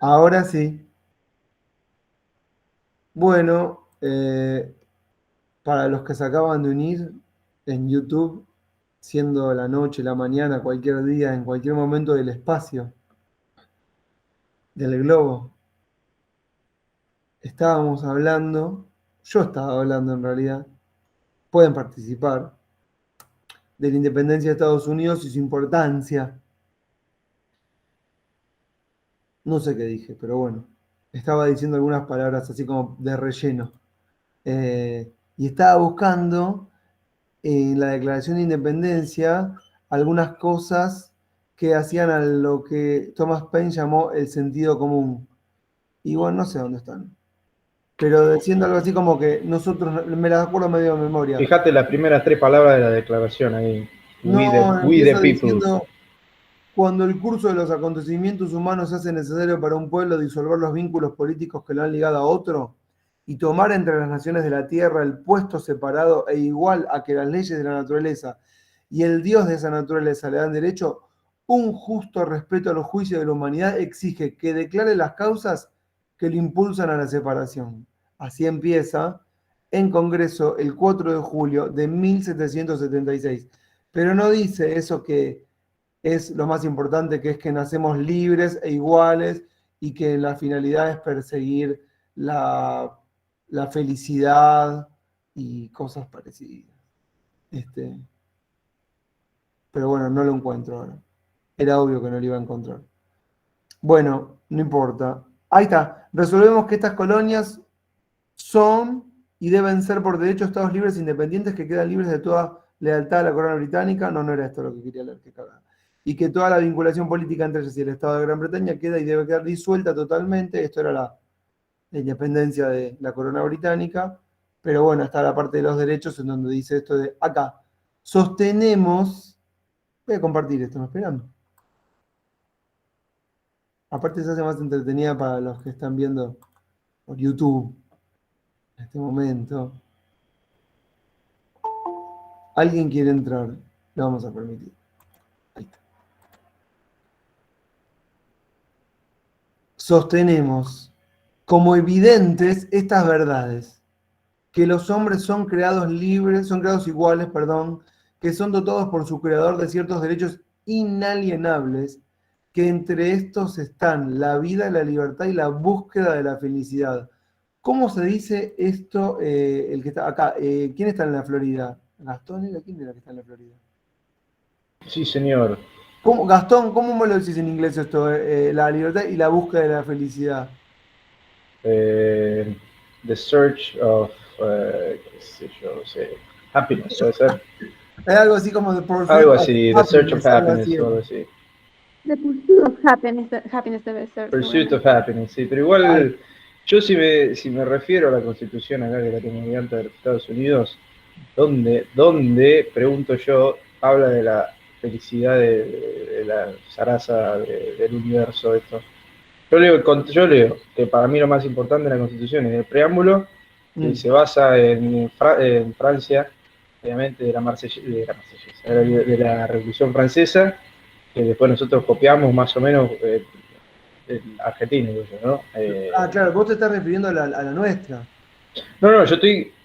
Ahora sí. Bueno, para los que se acaban de unir en YouTube, siendo la noche, la mañana, cualquier día, en cualquier momento del espacio, del globo, yo estaba hablando en realidad, pueden participar, de la independencia de Estados Unidos y su importancia. No sé qué dije, pero bueno, estaba diciendo algunas palabras así como de relleno. Y estaba buscando en la Declaración de Independencia algunas cosas que hacían a lo que Thomas Paine llamó el sentido común. Y bueno, no sé dónde están. Pero diciendo algo así como que nosotros, me las acuerdo medio de memoria. Fíjate las primeras tres palabras de la declaración ahí. No, We the empieza people. diciendo, cuando el curso de los acontecimientos humanos hace necesario para un pueblo disolver los vínculos políticos que lo han ligado a otro y tomar entre las naciones de la tierra el puesto separado e igual a que las leyes de la naturaleza y el Dios de esa naturaleza le dan derecho, un justo respeto a los juicios de la humanidad exige que declare las causas que lo impulsan a la separación. Así empieza en Congreso el 4 de julio de 1776. Pero no dice eso que es lo más importante, que es que nacemos libres e iguales y que la finalidad es perseguir la, la felicidad y cosas parecidas. Este, pero bueno, no lo encuentro ahora. Era obvio que no lo iba a encontrar. Bueno, no importa. Ahí está. Resolvemos que estas colonias son y deben ser por derecho estados libres e independientes que quedan libres de toda lealtad a la corona británica. No, no era esto lo que quería leer, que cagada. Y que toda la vinculación política entre ellos y el Estado de Gran Bretaña queda y debe quedar disuelta totalmente. Esto era la independencia de la corona británica. Pero bueno, está la parte de los derechos en donde dice esto de acá. Sostenemos. Voy a compartir esto, ¿me esperan? Aparte se hace más entretenida para los que están viendo por YouTube en este momento. Alguien quiere entrar, le vamos a permitir. Ahí está. Sostenemos como evidentes estas verdades, que los hombres son creados libres, son creados iguales, perdón, que son dotados por su creador de ciertos derechos inalienables, que entre estos están la vida, la libertad y la búsqueda de la felicidad. ¿Cómo se dice esto? El que está acá, ¿quién está en la Florida? ¿Gastón era? ¿Quién era que está en la Florida? Sí, señor. Gastón, ¿cómo me lo decís en inglés esto? La libertad y la búsqueda de la felicidad. Eh, the search of, qué sé yo, no sé, happiness, puede ser. Es algo así como The Pursuit Algo of así, the search of Happiness, algo así happiness o era. algo así. The pursuit of happiness, happiness debe ser Pursuit of seguramente. happiness, sí, pero Ay, igual yo si me refiero a la constitución acá que la tengo delante de los Estados Unidos, ¿dónde, pregunto yo, habla de la felicidad de la zaraza del universo esto? Yo leo que para mí lo más importante de la constitución es el preámbulo, que mm. se basa en Francia, obviamente de la Revolución Francesa, que después nosotros copiamos más o menos en Argentina, digo yo, ¿no? Claro, vos te estás refiriendo a la nuestra. No,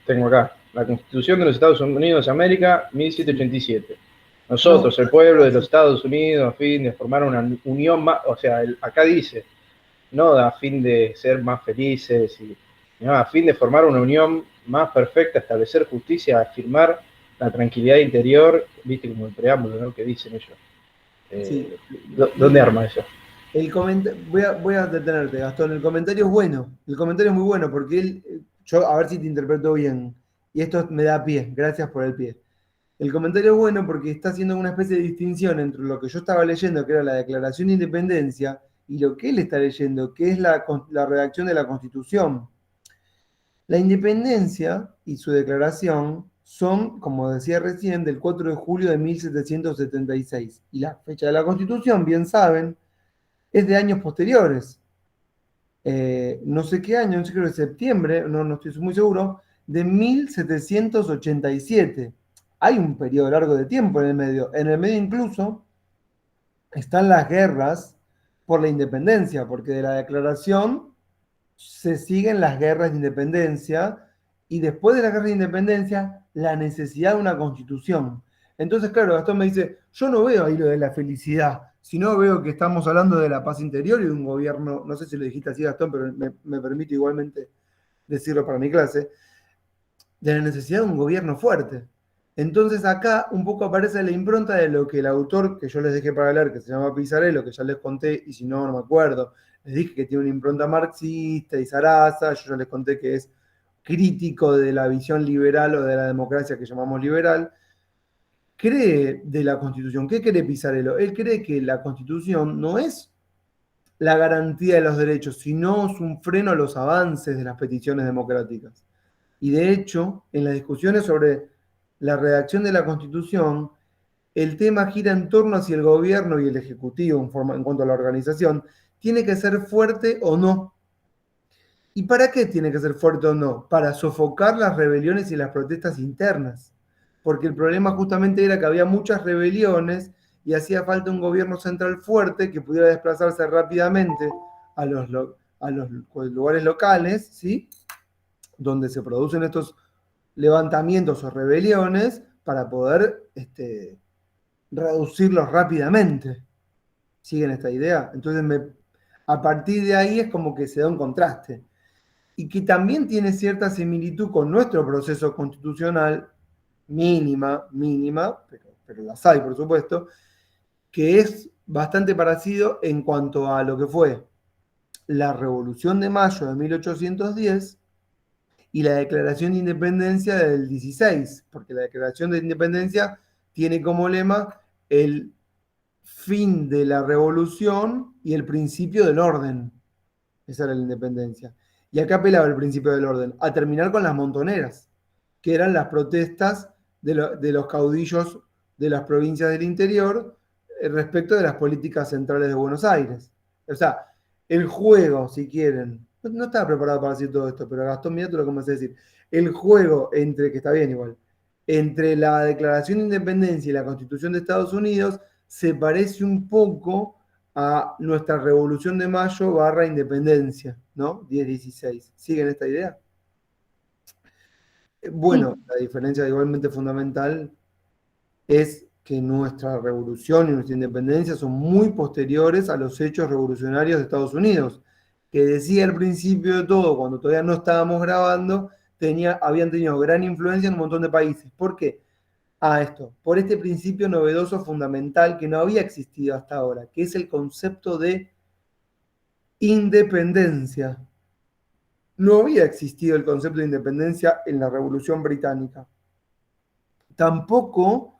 tengo acá, la Constitución de los Estados Unidos de América, Sí. 1787. No, Nosotros, el pueblo de los sí. Estados Unidos, a fin de formar una unión más, o sea, acá dice, no a fin de ser más felices, sino a fin de formar una unión más perfecta, establecer justicia, afirmar la tranquilidad interior, viste como el preámbulo, ¿no? Que dicen ellos. Sí. ¿Dónde arma eso? Voy a detenerte, Gastón. El comentario es bueno. El comentario es muy bueno porque yo a ver si te interpreto bien. Y esto me da pie. Gracias por el pie. El comentario es bueno porque está haciendo una especie de distinción entre lo que yo estaba leyendo, que era la Declaración de Independencia, y lo que él está leyendo, que es la redacción de la Constitución. La independencia y su declaración son, como decía recién, del 4 de julio de 1776. Y la fecha de la Constitución, bien saben, es de años posteriores. No sé qué año, no sé, creo que septiembre, no estoy muy seguro, de 1787. Hay un periodo largo de tiempo en el medio. En el medio incluso están las guerras por la independencia, porque de la declaración se siguen las guerras de independencia y después de la guerra de independencia, la necesidad de una constitución. Entonces, claro, Gastón me dice, yo no veo ahí lo de la felicidad, sino veo que estamos hablando de la paz interior y de un gobierno, no sé si lo dijiste así, Gastón, pero me permito igualmente decirlo para mi clase, de la necesidad de un gobierno fuerte. Entonces acá un poco aparece la impronta de lo que el autor que yo les dejé para leer, que se llama Pizarello, que ya les conté, y si no, no me acuerdo, les dije que tiene una impronta marxista y Sarasa, yo ya les conté que es crítico de la visión liberal o de la democracia que llamamos liberal, cree de la Constitución. ¿Qué cree Pizarello? Él cree que la Constitución no es la garantía de los derechos, sino es un freno a los avances de las peticiones democráticas. Y de hecho, en las discusiones sobre la redacción de la Constitución, el tema gira en torno a si el gobierno y el ejecutivo, en cuanto a la organización, tiene que ser fuerte o no. ¿Y para qué tiene que ser fuerte o no? Para sofocar las rebeliones y las protestas internas. Porque el problema justamente era que había muchas rebeliones y hacía falta un gobierno central fuerte que pudiera desplazarse rápidamente a los lugares locales, ¿sí? Donde se producen estos levantamientos o rebeliones para poder reducirlos rápidamente. ¿Siguen esta idea? Entonces, a partir de ahí es como que se da un contraste. Y que también tiene cierta similitud con nuestro proceso constitucional, mínima, pero las hay, por supuesto, que es bastante parecido en cuanto a lo que fue la Revolución de Mayo de 1810 y la Declaración de Independencia del 16, porque la Declaración de Independencia tiene como lema el fin de la revolución y el principio del orden. Esa era la independencia. Y acá apelaba el principio del orden, a terminar con las montoneras, que eran las protestas de los caudillos de las provincias del interior respecto de las políticas centrales de Buenos Aires. O sea, el juego, si quieren, no estaba preparado para decir todo esto, pero Gastón, mira tú lo comencé a decir. El juego entre, que está bien igual, entre la Declaración de Independencia y la Constitución de Estados Unidos se parece un poco a nuestra Revolución de Mayo barra Independencia, ¿no? 10-16. ¿Siguen esta idea? Sí, Bueno, la diferencia igualmente fundamental es que nuestra revolución y nuestra independencia son muy posteriores a los hechos revolucionarios de Estados Unidos, que decía al principio de todo, cuando todavía no estábamos grabando, habían tenido gran influencia en un montón de países. ¿Por qué? Esto, por este principio novedoso fundamental que no había existido hasta ahora, que es el concepto de independencia. No había existido el concepto de independencia en la Revolución Británica. Tampoco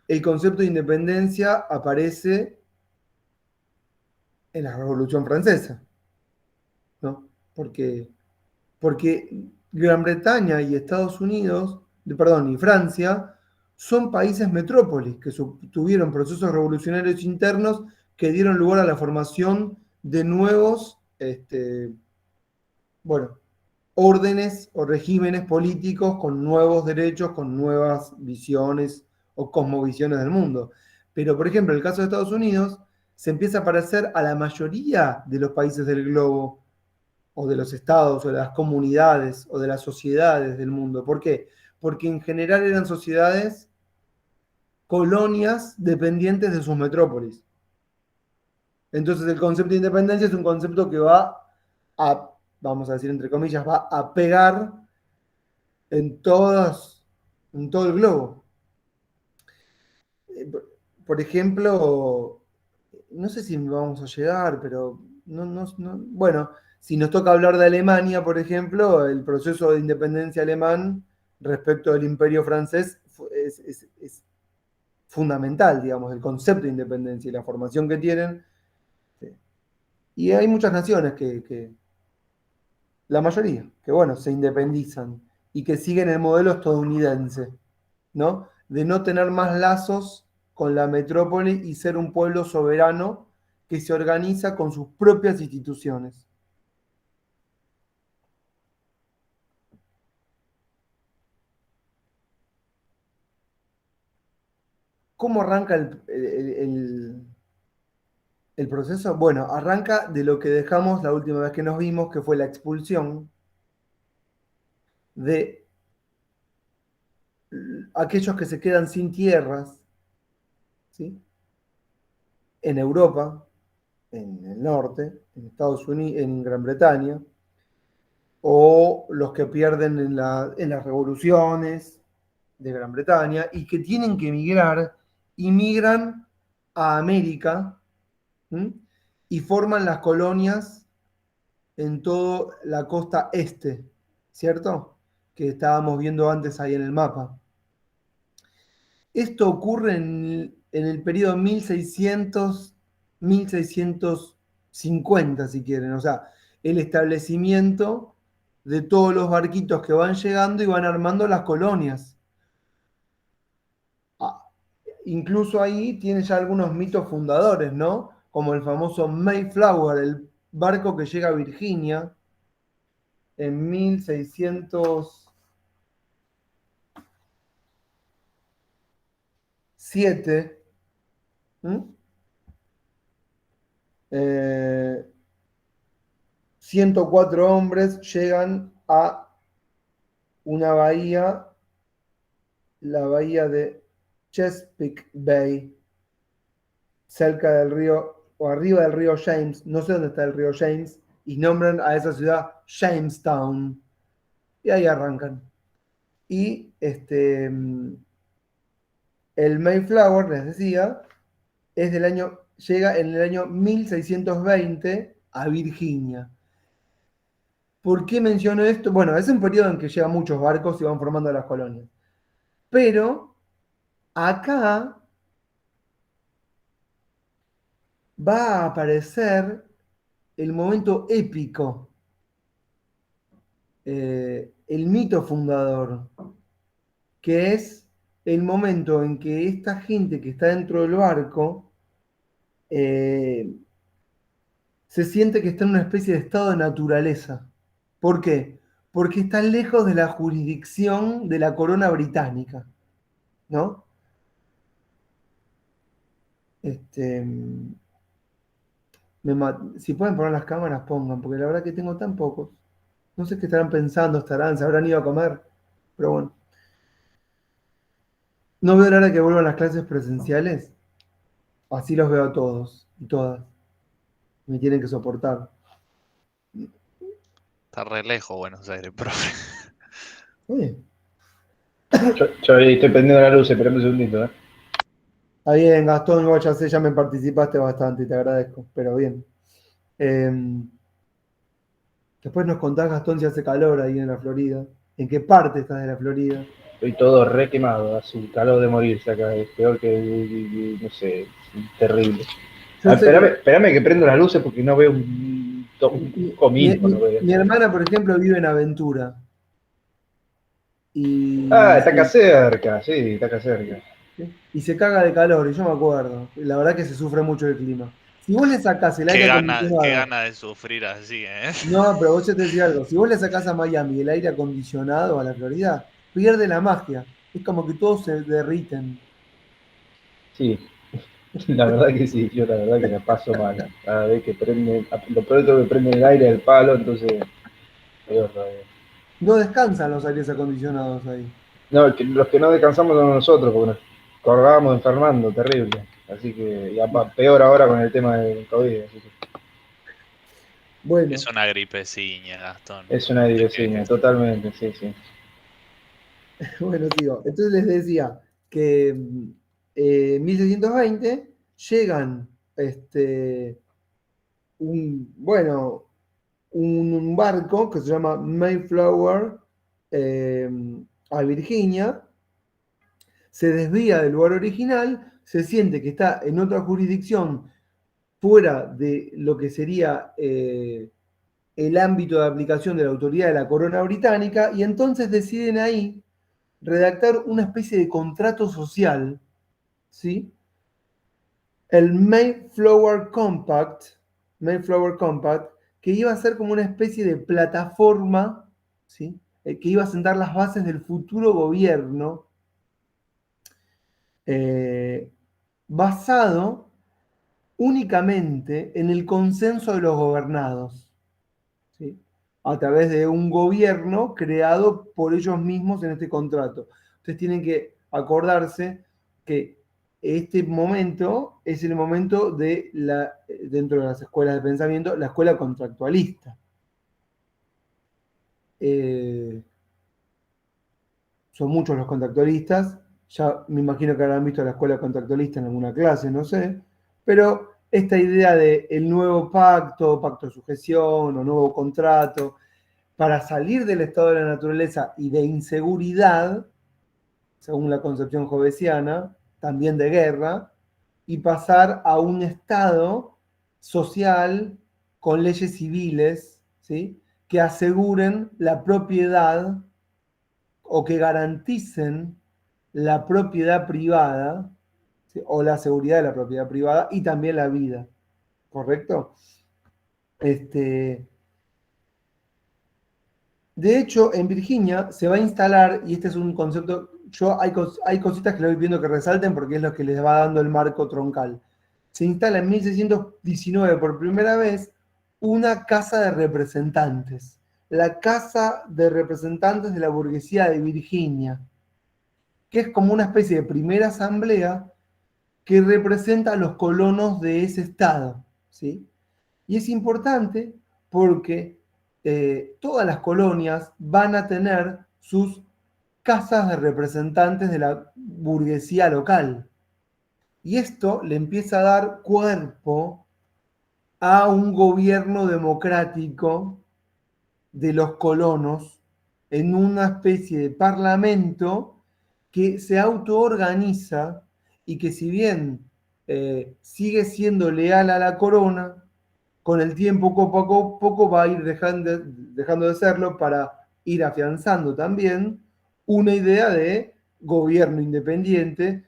el concepto de independencia aparece en la Revolución Francesa, ¿no? Porque Gran Bretaña y Estados Unidos, perdón, y Francia son países metrópolis que tuvieron procesos revolucionarios internos que dieron lugar a la formación de nuevos, bueno, órdenes o regímenes políticos con nuevos derechos, con nuevas visiones o cosmovisiones del mundo. Pero, por ejemplo, en el caso de Estados Unidos, se empieza a parecer a la mayoría de los países del globo, o de los estados, o de las comunidades, o de las sociedades del mundo. ¿Por qué? Porque en general eran sociedades, colonias dependientes de sus metrópolis. Entonces el concepto de independencia es un concepto que va a, vamos a decir entre comillas, va a pegar en en todo el globo. Por ejemplo, no sé si vamos a llegar, pero bueno, si nos toca hablar de Alemania, por ejemplo, el proceso de independencia alemán respecto del imperio francés es fundamental, digamos, el concepto de independencia y la formación que tienen. Sí. Y hay muchas naciones la mayoría, que bueno, se independizan y que siguen el modelo estadounidense, ¿no? De no tener más lazos con la metrópoli y ser un pueblo soberano que se organiza con sus propias instituciones. ¿Cómo arranca El proceso, bueno, arranca de lo que dejamos la última vez que nos vimos, que fue la expulsión de aquellos que se quedan sin tierras, ¿sí? En Europa, en el norte, en Estados Unidos, en Gran Bretaña, o los que pierden en las revoluciones de Gran Bretaña y que tienen que emigrar, y migran a América, ¿sí? Y forman las colonias en toda la costa este, ¿cierto? Que estábamos viendo antes ahí en el mapa. Esto ocurre en el periodo 1650, si quieren, o sea, el establecimiento de todos los barquitos que van llegando y van armando las colonias. Ah, incluso ahí tiene ya algunos mitos fundadores, ¿no? Como el famoso Mayflower, el barco que llega a Virginia en 1607. ¿Mm? 104 hombres llegan a una bahía, la bahía de Chesapeake Bay, cerca del río, o arriba del río James, no sé dónde está el río James, y nombran a esa ciudad Jamestown. Y ahí arrancan. Y el Mayflower, les decía, llega en el año 1620 a Virginia. ¿Por qué menciono esto? Bueno, es un periodo en que llegan muchos barcos y van formando las colonias. Pero acá va a aparecer el momento épico, el mito fundador, que es el momento en que esta gente que está dentro del barco eh, se siente que está en una especie de estado de naturaleza. ¿Por qué? Porque está lejos de la jurisdicción de la corona británica, ¿no? Este, si pueden poner las cámaras, pongan, porque la verdad que tengo tan pocos. No sé qué estarán pensando, se habrán ido a comer, pero bueno. No veo la hora que vuelvan las clases presenciales, así los veo a todos y todas. Me tienen que soportar. Está re lejos Buenos Aires, profe. Oye, Yo ahí estoy prendiendo la luz, esperando un segundito, ¿eh? está bien, Gastón, vos ya sé, ya me participaste bastante y te agradezco, pero bien. Eh, Después nos contás, Gastón, si hace calor ahí en la Florida. ¿En qué parte estás de la Florida? Estoy todo re quemado, hace un calor de morirse acá, es peor que, no sé, es terrible. Yo sé que Espérame que prendo las luces porque no veo un comino, no veo. mi hermana, por ejemplo, vive en Aventura. Ah, Y, está acá cerca, sí, está acá cerca. y se caga de calor, y yo me acuerdo. La verdad que se sufre mucho el clima. Si vos le sacás el aire Qué acondicionado. gana de sufrir así, ¿eh? No, pero vos ya te decía algo. Si vos le sacás a Miami el aire acondicionado a la Florida, pierde la magia. Es como que todos se derriten. Sí, la verdad que sí, yo la verdad que la paso mal. Cada vez que prende, lo pronto que prende el aire del palo, entonces peor todavía. No descansan los aires acondicionados ahí. No, los que no descansamos somos nosotros, porque nos colgábamos enfermando, terrible. Así que, peor ahora con el tema del COVID. Así que Bueno, Es una gripeciña, Gastón. es una dirección, totalmente, sí, sí. bueno, sigo. Entonces les decía que en 1620 llegan bueno, un barco que se llama Mayflower eh, a Virginia, se desvía del lugar original, se siente que está en otra jurisdicción fuera de lo que sería el ámbito de aplicación de la autoridad de la corona británica, y entonces deciden ahí redactar una especie de contrato social, ¿sí? El Mayflower Compact, que iba a ser como una especie de plataforma, ¿sí? Que iba a sentar las bases del futuro gobierno, eh, basado únicamente en el consenso de los gobernados, ¿sí? A través de un gobierno creado por ellos mismos en este contrato. Ustedes tienen que acordarse que este momento es el momento de dentro de las escuelas de pensamiento, la escuela contractualista. Son muchos los contractualistas, ya me imagino que habrán visto la escuela contractualista en alguna clase, no sé, pero esta idea de el nuevo pacto, pacto de sujeción o nuevo contrato, para salir del estado de la naturaleza y de inseguridad, según la concepción jovesiana, también de guerra, y pasar a un estado social con leyes civiles, ¿sí? Que aseguren la propiedad o que garanticen la propiedad privada, ¿sí? O la seguridad de la propiedad privada y también la vida, ¿correcto? De hecho, en Virginia se va a instalar, y este es un concepto, hay cositas que le voy viendo que resalten porque es lo que les va dando el marco troncal. Se instala en 1619 por primera vez una casa de representantes, la Casa de Representantes de la Burguesía de Virginia, que es como una especie de primera asamblea que representa a los colonos de ese estado, ¿sí? Y es importante porque todas las colonias van a tener sus casas de representantes de la burguesía local. Y esto le empieza a dar cuerpo a un gobierno democrático de los colonos en una especie de parlamento que se autoorganiza y que si bien sigue siendo leal a la corona, con el tiempo poco a poco va a ir dejando de serlo para ir afianzando también una idea de gobierno independiente,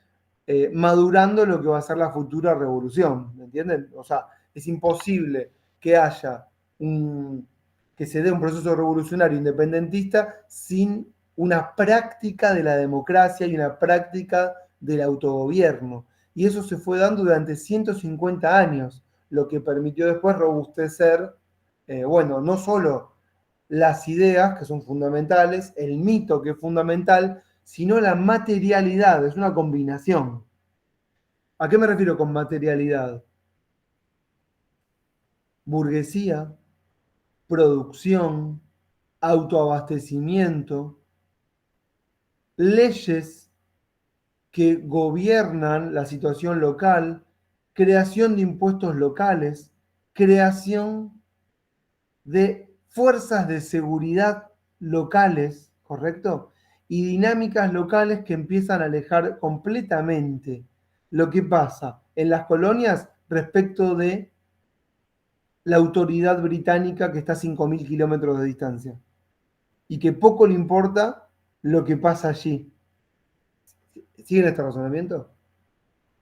madurando lo que va a ser la futura revolución, ¿me entienden? O sea, es imposible que haya que se dé un proceso revolucionario independentista sin una práctica de la democracia y una práctica del autogobierno. Y eso se fue dando durante 150 años, lo que permitió después robustecer, bueno, no solo las ideas, que son fundamentales, el mito, que es fundamental, sino la materialidad, es una combinación. ¿A qué me refiero con materialidad? Burguesía, producción, autoabastecimiento, leyes que gobiernan la situación local, creación de impuestos locales, creación de fuerzas de seguridad locales, ¿correcto? Y dinámicas locales que empiezan a alejar completamente lo que pasa en las colonias respecto de la autoridad británica que está a 5.000 kilómetros de distancia y que poco le importa lo que pasa allí. ¿Siguen este razonamiento?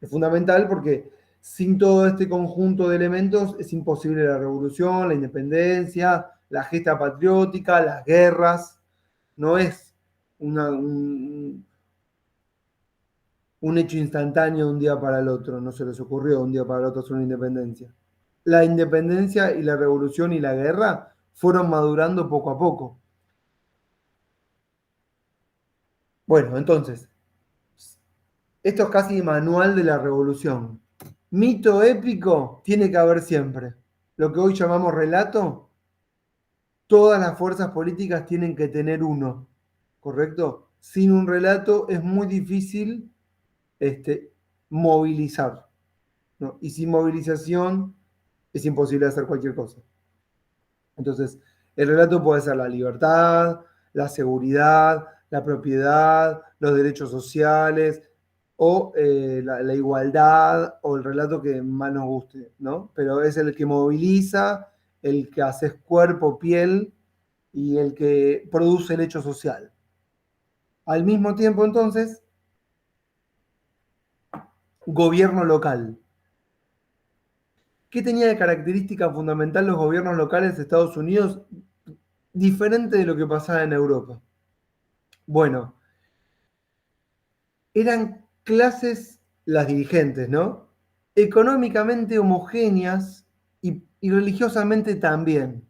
Es fundamental porque sin todo este conjunto de elementos es imposible la revolución, la independencia, la gesta patriótica, las guerras. No es un hecho instantáneo de un día para el otro, no se les ocurrió de un día para el otro hacer una independencia. La independencia y la revolución y la guerra fueron madurando poco a poco. Bueno, entonces, esto es casi manual de la revolución. Mito épico tiene que haber siempre. Lo que hoy llamamos relato, todas las fuerzas políticas tienen que tener uno, ¿correcto? Sin un relato es muy difícil movilizar, ¿no? Y sin movilización es imposible hacer cualquier cosa. Entonces, el relato puede ser la libertad, la seguridad, la propiedad, los derechos sociales, o la igualdad, o el relato que más nos guste, ¿no? Pero es el que moviliza, el que hace cuerpo, piel, y el que produce el hecho social. Al mismo tiempo, entonces, gobierno local. ¿Qué tenía de característica fundamental los gobiernos locales de Estados Unidos diferente de lo que pasaba en Europa? Bueno, eran clases las dirigentes, ¿no? económicamente homogéneas y religiosamente también.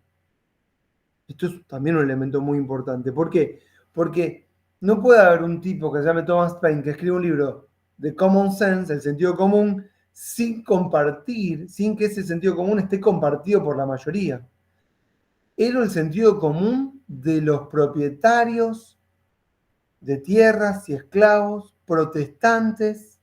Esto es también un elemento muy importante. ¿Por qué? Porque no puede haber un tipo que se llame Thomas Paine que escriba un libro de common sense, el sentido común, sin compartir, sin que ese sentido común esté compartido por la mayoría. Era el sentido común de los propietarios de tierras y esclavos, protestantes,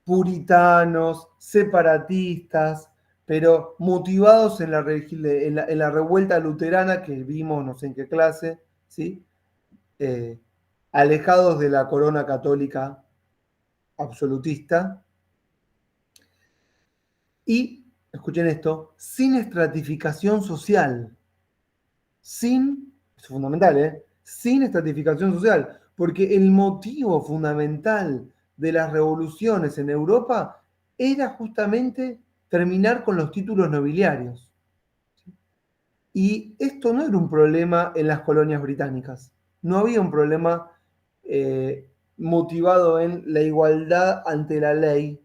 puritanos, separatistas, pero motivados en la revuelta luterana que vimos, no sé en qué clase, ¿sí? Eh, alejados de la corona católica absolutista y, escuchen esto, sin estratificación social, es fundamental, sin estratificación social, porque el motivo fundamental de las revoluciones en Europa era justamente terminar con los títulos nobiliarios. Y esto no era un problema en las colonias británicas. No había un problema motivado en la igualdad ante la ley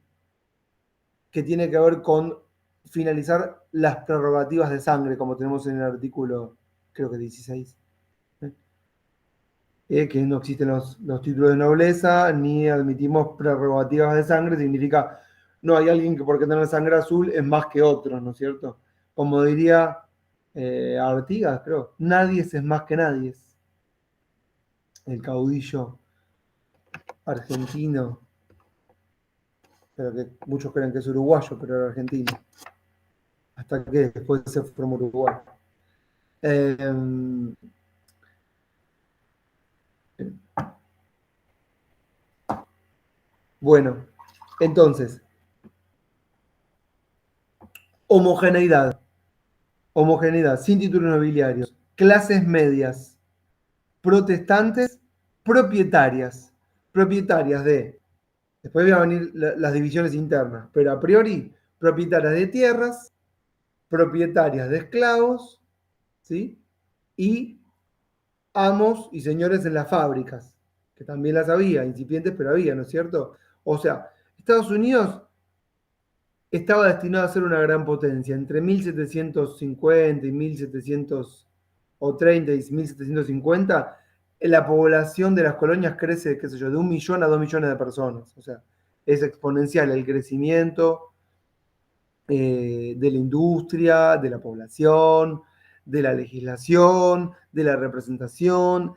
que tiene que ver con finalizar las prerrogativas de sangre, como tenemos en el artículo, creo que 16. Que no existen los títulos de nobleza, ni admitimos prerrogativas de sangre, significa no hay alguien que porque tiene sangre azul es más que otro, ¿no es cierto? Como diría Artigas, creo, nadie es más que nadie. El caudillo argentino, pero que muchos creen que es uruguayo, pero era argentino. Hasta que después se formó Uruguay. Bueno, entonces, homogeneidad, sin títulos nobiliarios, clases medias, protestantes, propietarias de, después van a venir las divisiones internas, pero a priori, propietarias de tierras, propietarias de esclavos, ¿sí? Y amos y señores en las fábricas, que también las había, incipientes, pero había, ¿no es cierto? O sea, Estados Unidos estaba destinado a ser una gran potencia. Entre 1750 y 1730 y 1750, la población de las colonias crece, qué sé yo, de 1 millón a 2 millones de personas. O sea, es exponencial el crecimiento de la industria, de la población, de la legislación, de la representación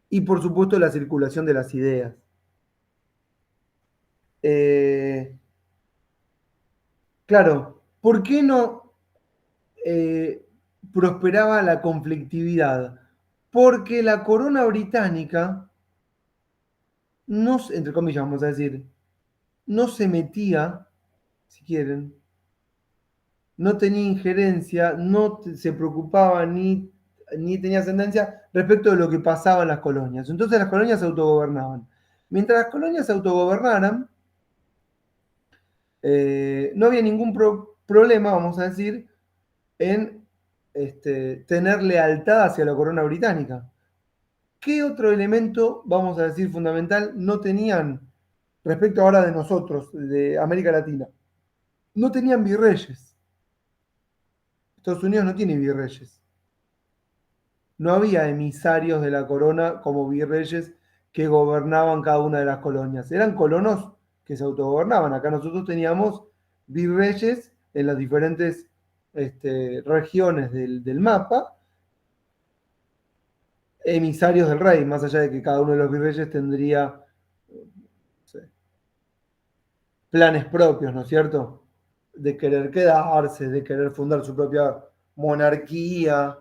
y, por supuesto, la circulación de las ideas. Claro, ¿por qué no prosperaba la conflictividad? Porque la corona británica, no, entre comillas vamos a decir, no se metía, si quieren, no tenía injerencia, no se preocupaba ni tenía ascendencia respecto de lo que pasaba en las colonias. Entonces las colonias se autogobernaban. Mientras las colonias se autogobernaran, no había ningún problema, vamos a decir, en tener lealtad hacia la corona británica. ¿Qué otro elemento, vamos a decir, fundamental no tenían respecto ahora de nosotros, de América Latina? No tenían virreyes. Estados Unidos no tiene virreyes. No había emisarios de la corona como virreyes que gobernaban cada una de las colonias. Eran colonos que se autogobernaban. Acá nosotros teníamos virreyes en las diferentes regiones del mapa, emisarios del rey, más allá de que cada uno de los virreyes tendría no sé, planes propios, ¿no es cierto? De querer quedarse, de querer fundar su propia monarquía.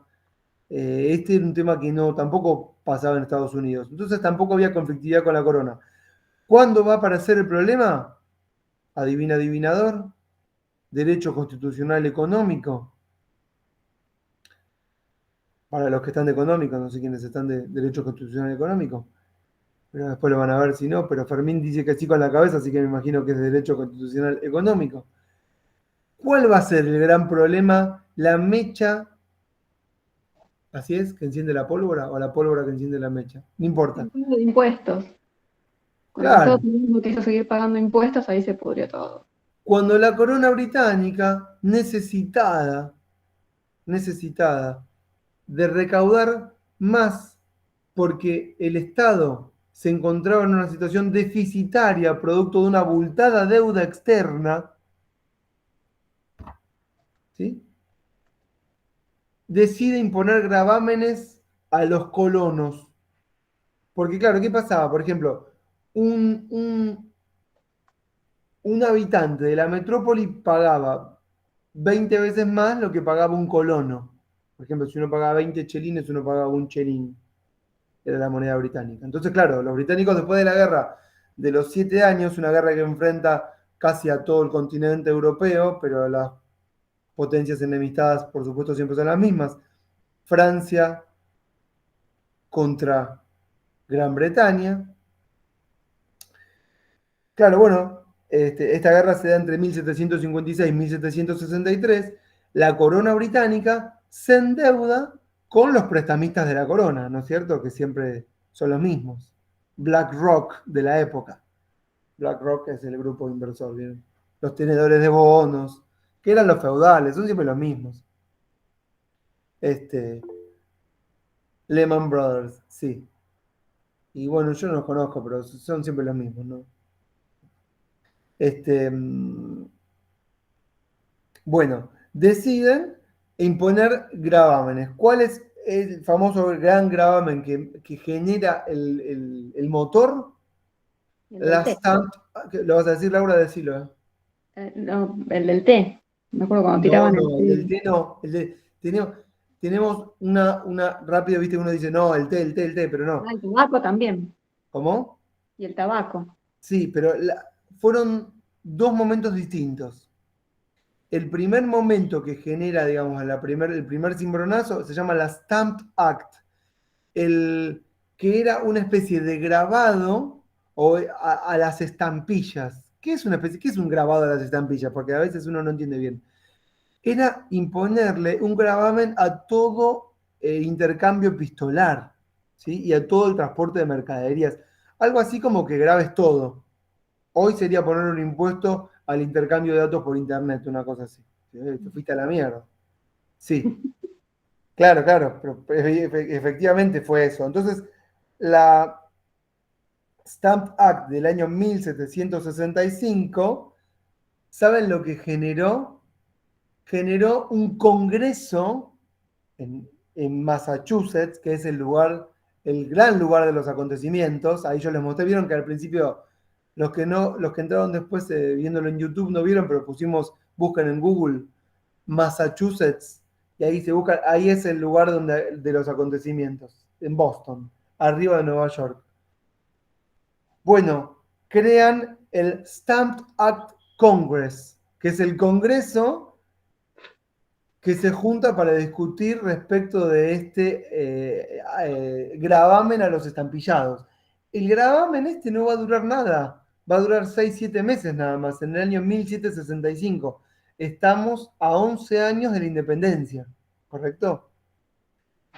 Este era un tema que no, tampoco pasaba en Estados Unidos. Entonces tampoco había conflictividad con la corona. ¿Cuándo va a aparecer el problema? Adivina, adivinador. Derecho constitucional económico. Para los que están de económico, no sé quiénes están de derecho constitucional económico. Pero después lo van a ver si no. Pero Fermín dice que sí con la cabeza, así que me imagino que es de derecho constitucional económico. ¿Cuál va a ser el gran problema? La mecha, así es, que enciende la pólvora o la pólvora que enciende la mecha. No importa. De impuestos. Cuando Claro. Estados Unidos no quiso seguir pagando impuestos, ahí se pudrió todo. Cuando la corona británica, necesitada de recaudar más porque el Estado se encontraba en una situación deficitaria producto de una abultada deuda externa, ¿sí? Decide imponer gravámenes a los colonos. Porque claro, ¿qué pasaba? Por ejemplo, un, un- un habitante de la metrópoli pagaba 20 veces más lo que pagaba un colono. Por ejemplo, si uno pagaba 20 chelines, uno pagaba un chelín. Era la moneda británica. Entonces, claro, los británicos después de la guerra de los 7 años, una guerra que enfrenta casi a todo el continente europeo, pero las potencias enemistadas, por supuesto, siempre son las mismas. Francia contra Gran Bretaña. Claro, bueno, esta guerra se da entre 1756 y 1763. La corona británica se endeuda con los prestamistas de la corona, ¿no es cierto? Que siempre son los mismos. BlackRock de la época. BlackRock es el grupo inversor, ¿bien? Los tenedores de bonos, que eran los feudales, son siempre los mismos. Este, Lehman Brothers, sí. Y bueno, yo no los conozco, pero son siempre los mismos, ¿no? Este, bueno, deciden imponer gravámenes. ¿Cuál es el famoso gran gravamen que genera el motor? El del La té. stamp. ¿Lo vas a decir, Laura? Decilo. No, el del té. Me acuerdo cuando No, tiraban el no, el del té. té no. Tenemos una rápida, viste, uno dice, no, el té, pero Ah, no. el tabaco también. ¿Cómo? Y el tabaco. Sí, pero fueron dos momentos distintos. El primer momento que genera, digamos, el primer cimbronazo se llama la Stamp Act, que era una especie de grabado a las estampillas. ¿Qué es un grabado a las estampillas? Porque a veces uno no entiende bien. Era imponerle un gravamen a todo intercambio epistolar, ¿sí? Y a todo el transporte de mercaderías. Algo así como que grabes todo. Hoy sería poner un impuesto al intercambio de datos por internet, una cosa así. Te fuiste a la mierda. Sí, claro, claro, pero efectivamente fue eso. Entonces, la Stamp Act del año 1765, ¿saben lo que generó? Generó un congreso en Massachusetts, que es el gran lugar de los acontecimientos. Ahí yo les mostré, vieron que al principio los que entraron después viéndolo en YouTube no vieron, pero buscan en Google Massachusetts y ahí se busca, ahí es el lugar de los acontecimientos, en Boston, arriba de Nueva York. Bueno, crean el Stamp Act Congress, que es el Congreso que se junta para discutir respecto de gravamen a los estampillados. El gravamen no va a durar nada, va a durar 6, 7 meses nada más, en el año 1765. Estamos a 11 años de la independencia, ¿correcto?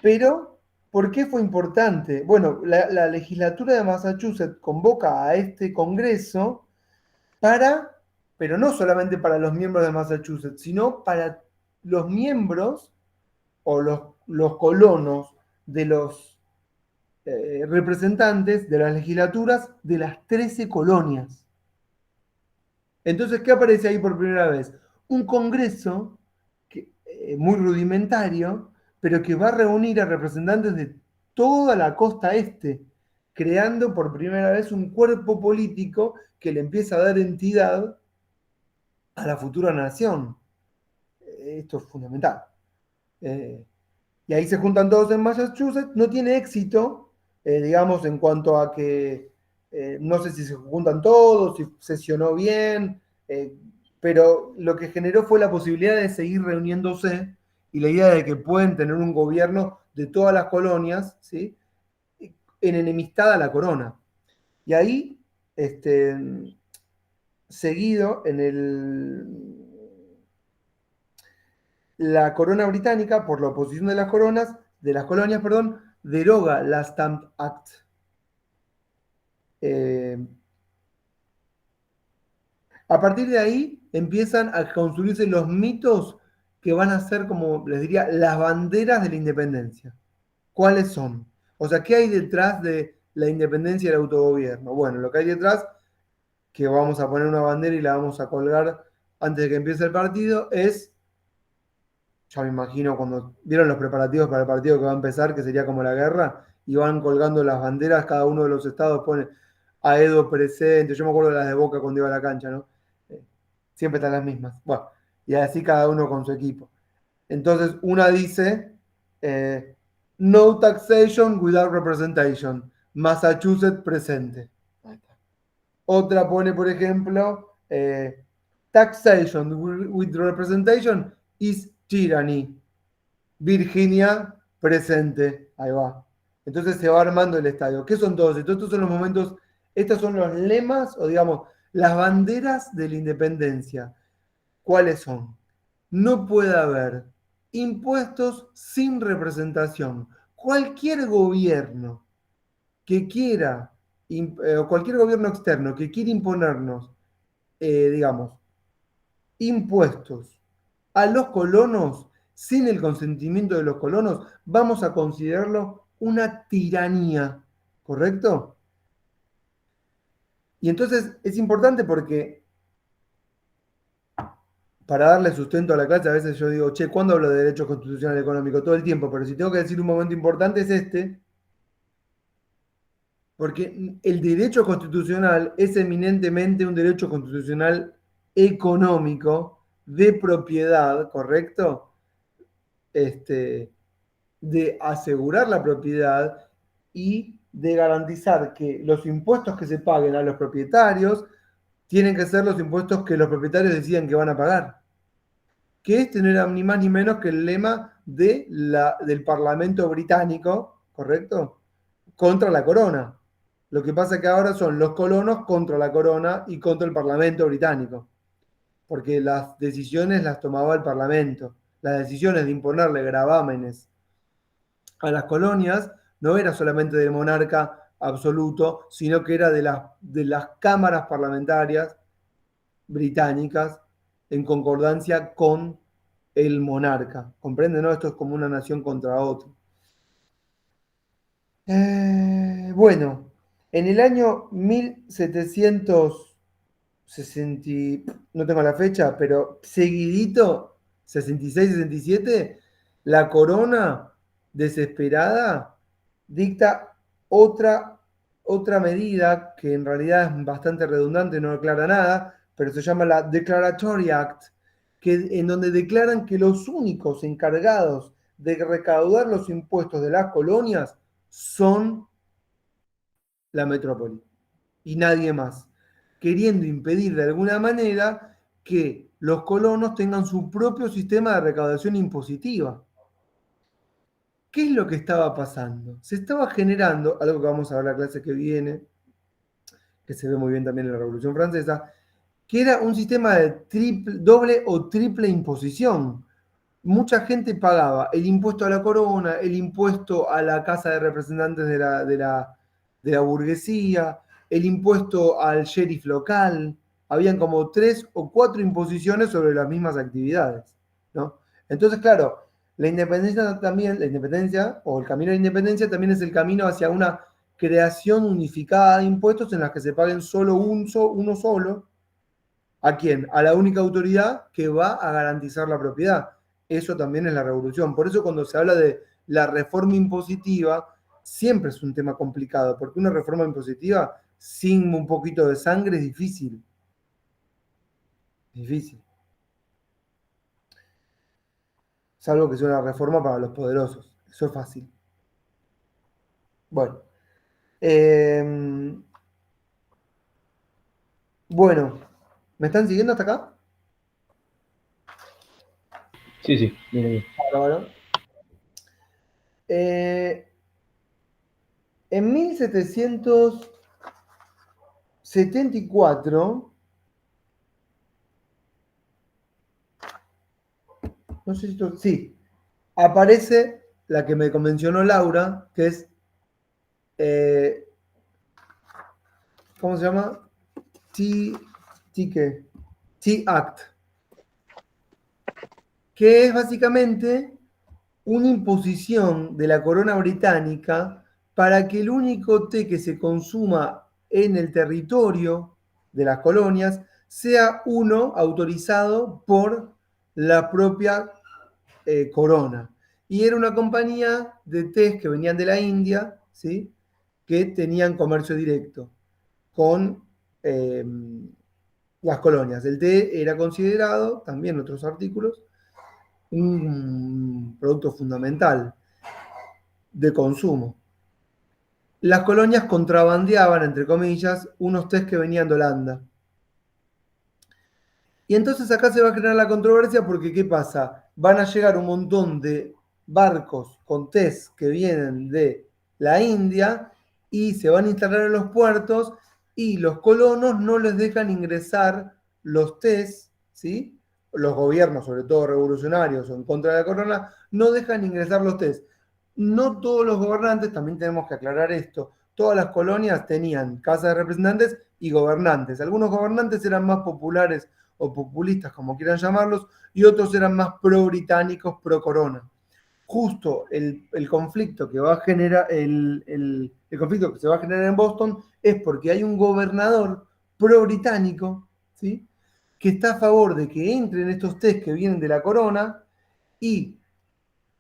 Pero, ¿por qué fue importante? Bueno, la legislatura de Massachusetts convoca a este Congreso para, pero no solamente para los miembros de Massachusetts, sino para los miembros o los colonos de los representantes de las legislaturas de las 13 colonias. Entonces, ¿qué aparece ahí por primera vez? Un congreso muy rudimentario, pero que va a reunir a representantes de toda la costa este, creando por primera vez un cuerpo político que le empieza a dar entidad a la futura nación. Esto es fundamental. Eh, y ahí se juntan todos en Massachusetts. No tiene éxito, digamos, en cuanto a que no sé si se juntan todos, si sesionó bien, pero lo que generó fue la posibilidad de seguir reuniéndose y la idea de que pueden tener un gobierno de todas las colonias, ¿sí? En enemistad a la corona. Y ahí, seguido, la corona británica, por la oposición de las colonias, perdón, deroga la Stamp Act. A partir de ahí empiezan a construirse los mitos que van a ser, como les diría, las banderas de la independencia. ¿Cuáles son? O sea, ¿qué hay detrás de la independencia y el autogobierno? Bueno, lo que hay detrás, que vamos a poner una bandera y la vamos a colgar antes de que empiece el partido, es, ya me imagino cuando vieron los preparativos para el partido que va a empezar, que sería como la guerra, y van colgando las banderas, cada uno de los estados pone a Edo presente, yo me acuerdo de las de Boca cuando iba a la cancha, ¿no? Siempre están las mismas. Bueno, y así cada uno con su equipo. Entonces, una dice, no taxation without representation, Massachusetts presente. Ahí está. Otra pone, por ejemplo, taxation with representation is tyranny, Virginia presente. Ahí va. Entonces se va armando el estadio. ¿Qué son todos? Estos son los momentos, estos son los lemas, o digamos, las banderas de la independencia. ¿Cuáles son? No puede haber impuestos sin representación. Cualquier gobierno que quiera, o cualquier gobierno externo que quiera imponernos, digamos, impuestos a los colonos sin el consentimiento de los colonos, vamos a considerarlo una tiranía, ¿correcto? Y entonces es importante porque para darle sustento a la clase, a veces yo digo, che, ¿cuándo hablo de derecho constitucional económico? Todo el tiempo, pero si tengo que decir un momento importante es este, porque el derecho constitucional es eminentemente un derecho constitucional económico de propiedad, ¿correcto? De asegurar la propiedad y de garantizar que los impuestos que se paguen a los propietarios tienen que ser los impuestos que los propietarios decían que van a pagar. Que este no era ni más ni menos que el lema del Parlamento británico, ¿correcto? Contra la corona. Lo que pasa es que ahora son los colonos contra la corona y contra el Parlamento británico, porque las decisiones las tomaba el Parlamento. Las decisiones de imponerle gravámenes a las colonias no era solamente del monarca absoluto, sino que era de las cámaras parlamentarias británicas en concordancia con el monarca. ¿Comprende? ¿No? Esto es como una nación contra otra. Bueno, en el año 1760, no tengo la fecha, pero seguidito, 66-67, la corona, desesperada, dicta otra medida que en realidad es bastante redundante, no declara nada, pero se llama la Declaratory Act, en donde declaran que los únicos encargados de recaudar los impuestos de las colonias son la metrópoli y nadie más, queriendo impedir de alguna manera que los colonos tengan su propio sistema de recaudación impositiva. ¿Qué es lo que estaba pasando? Se estaba generando, algo que vamos a ver la clase que viene, que se ve muy bien también en la Revolución Francesa, que era un sistema de doble o triple imposición. Mucha gente pagaba el impuesto a la corona, el impuesto a la Casa de Representantes de la burguesía, el impuesto al sheriff local. Habían como 3 o 4 imposiciones sobre las mismas actividades, ¿no? Entonces, claro, la independencia o el camino a la independencia también es el camino hacia una creación unificada de impuestos en las que se paguen solo uno solo. ¿A quién? A la única autoridad que va a garantizar la propiedad. Eso también es la revolución. Por eso cuando se habla de la reforma impositiva, siempre es un tema complicado, porque una reforma impositiva sin un poquito de sangre es difícil. Difícil. Salvo que sea una reforma para los poderosos. Eso es fácil. Bueno. Bueno. ¿Me están siguiendo hasta acá? Sí, sí, bien, bien. Bárbaro. En 1774, no sé si esto, sí, aparece la que me mencionó Laura, que es, ¿cómo se llama? ¿Qué? Tea Act, que es básicamente una imposición de la corona británica para que el único té que se consuma en el territorio de las colonias sea uno autorizado por la propia corona. Y era una compañía de tés que venían de la India, ¿sí? Que tenían comercio directo con las colonias. El té era considerado, también en otros artículos, un producto fundamental de consumo. Las colonias contrabandeaban, entre comillas, unos tés que venían de Holanda. Y entonces acá se va a generar la controversia porque ¿qué pasa? Van a llegar un montón de barcos con tés que vienen de la India y se van a instalar en los puertos y los colonos no les dejan ingresar los tés, ¿sí? Los gobiernos, sobre todo revolucionarios o en contra de la corona, no dejan ingresar los tés. No todos los gobernantes, también tenemos que aclarar esto, todas las colonias tenían casas de representantes y gobernantes. Algunos gobernantes eran más populares o populistas, como quieran llamarlos, y otros eran más pro-británicos, pro-corona. Justo el conflicto que va a generar, el conflicto que se va a generar en Boston es porque hay un gobernador pro-británico, ¿sí? Que está a favor de que entren estos tés que vienen de la corona y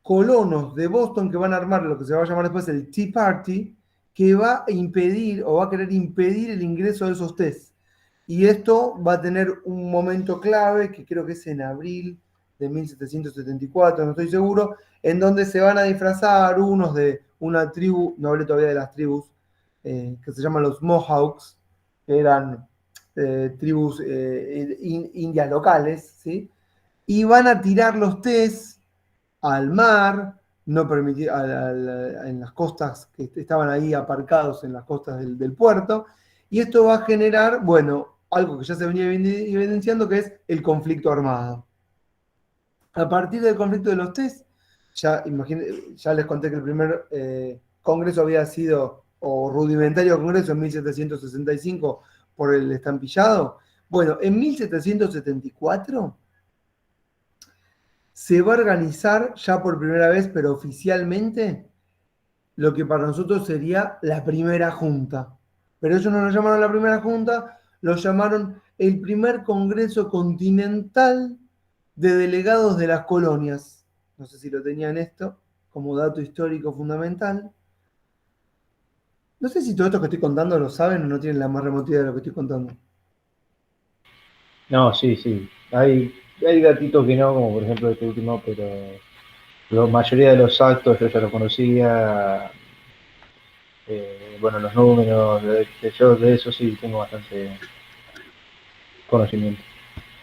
colonos de Boston que van a armar lo que se va a llamar después el Tea Party, que va a impedir o va a querer impedir el ingreso de esos tés. Y esto va a tener un momento clave, que creo que es en abril de 1774, no estoy seguro, en donde se van a disfrazar unos de una tribu, no hablé todavía de las tribus, que se llaman los Mohawks, que eran tribus indias locales, ¿sí? Y van a tirar los tés al mar, no permitir, en las costas que estaban ahí aparcados en las costas del puerto, y esto va a generar, bueno, algo que ya se venía evidenciando, que es el conflicto armado. A partir del conflicto de los tés, ya les conté que el primer congreso había sido, o rudimentario congreso, en 1765 por el estampillado. Bueno, en 1774 se va a organizar ya por primera vez, pero oficialmente, lo que para nosotros sería la primera junta. Pero ellos no lo llamaron la primera junta, lo llamaron el primer Congreso Continental de Delegados de las Colonias. No sé si lo tenían esto como dato histórico fundamental. No sé si todo esto que estoy contando lo saben o no tienen la más remota idea de lo que estoy contando. No, sí, sí. Hay gatitos que no, como por ejemplo este último, pero la mayoría de los actos yo ya los conocía. Bueno, los números, yo de eso sí tengo bastante conocimiento.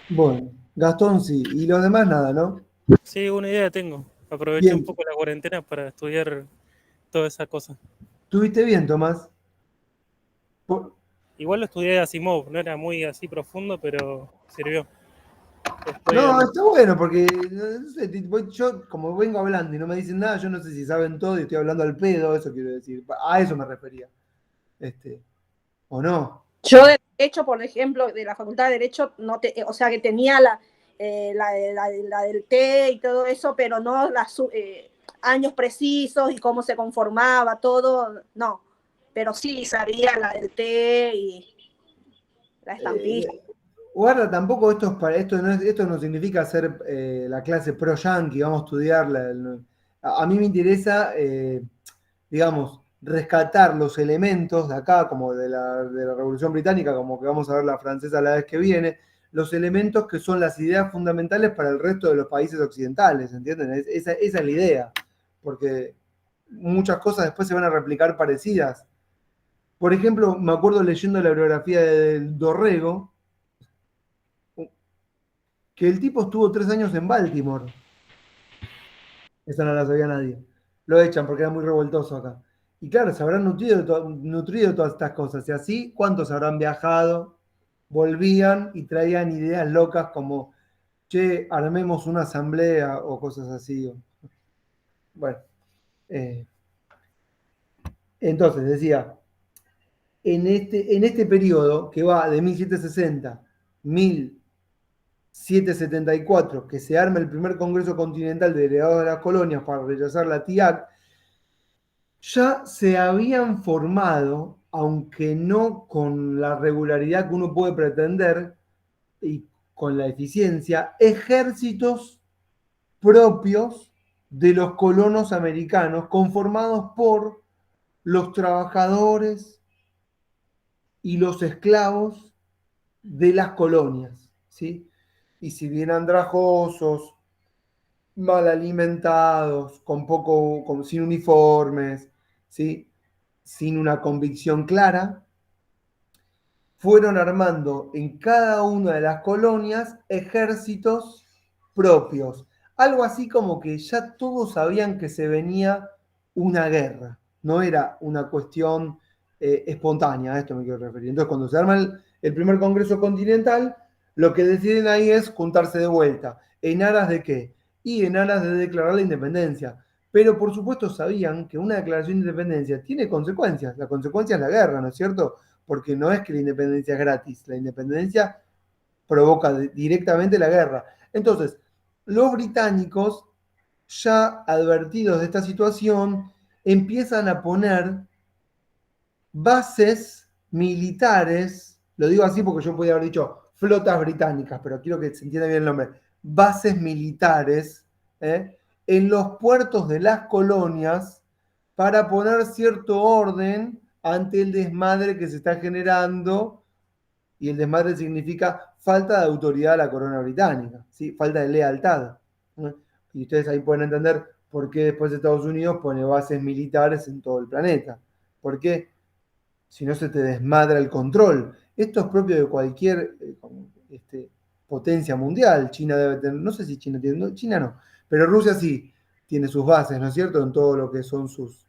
Bueno, Gastón sí, y los demás nada, ¿no? Sí, una idea tengo. Aproveché un Bien, poco la cuarentena para estudiar todas esas cosas. ¿tuviste bien, Tomás? Por- Igual lo estudié a Asimov, no era muy así profundo, pero sirvió. Estoy No, está bueno, porque no sé, yo como vengo hablando y no me dicen nada, yo no sé si saben todo y estoy hablando al pedo, eso quiero decir. A eso me refería. ¿O no? Yo de Derecho, por ejemplo, de la Facultad de Derecho, no o sea que tenía la del té y todo eso, pero no los años precisos y cómo se conformaba todo, no. Pero sí sabía la del té y la estampilla. Guarda, tampoco esto no significa ser la clase pro yankee, vamos a estudiarla. A mí me interesa, digamos, rescatar los elementos de acá, como de la Revolución Británica, como que vamos a ver la francesa la vez que viene, los elementos que son las ideas fundamentales para el resto de los países occidentales, ¿entienden? Esa es la idea, porque muchas cosas después se van a replicar parecidas. Por ejemplo, me acuerdo leyendo la biografía del Dorrego, que el tipo estuvo 3 años en Baltimore. Esa no la sabía nadie. Lo echan porque era muy revoltoso acá. Y claro, se habrán nutrido de todas estas cosas. Y así, ¿cuántos habrán viajado? Volvían y traían ideas locas como, che, armemos una asamblea o cosas así. Bueno, entonces decía, en este periodo que va de 1760 a 1774, que se arma el primer Congreso Continental de Delegados de las Colonias para rechazar la TIAC, ya se habían formado, aunque no con la regularidad que uno puede pretender y con la eficiencia, ejércitos propios de los colonos americanos, conformados por los trabajadores y los esclavos de las colonias, ¿sí? Y si bien andrajosos, mal alimentados, sin uniformes, ¿sí? Sin una convicción clara, fueron armando en cada una de las colonias ejércitos propios. Algo así como que ya todos sabían que se venía una guerra, no era una cuestión espontánea, a esto me quiero referir. Entonces, cuando se arma el primer Congreso Continental, lo que deciden ahí es juntarse de vuelta. ¿En aras de qué? Y en aras de declarar la independencia. Pero por supuesto sabían que una declaración de independencia tiene consecuencias. La consecuencia es la guerra, ¿no es cierto? Porque no es que la independencia es gratis, la independencia provoca directamente la guerra. Entonces, los británicos, ya advertidos de esta situación, empiezan a poner bases militares, lo digo así porque yo podía haber dicho flotas británicas, pero quiero que se entienda bien el nombre, bases militares, en los puertos de las colonias para poner cierto orden ante el desmadre que se está generando, y el desmadre significa falta de autoridad a la corona británica, ¿sí? Falta de lealtad. Y ustedes ahí pueden entender por qué después Estados Unidos pone bases militares en todo el planeta. ¿Por qué? Si no se te desmadra el control. Esto es propio de cualquier potencia mundial. China debe tener, no sé si China tiene, no, China no, pero Rusia sí tiene sus bases, ¿no es cierto? En todo lo que son sus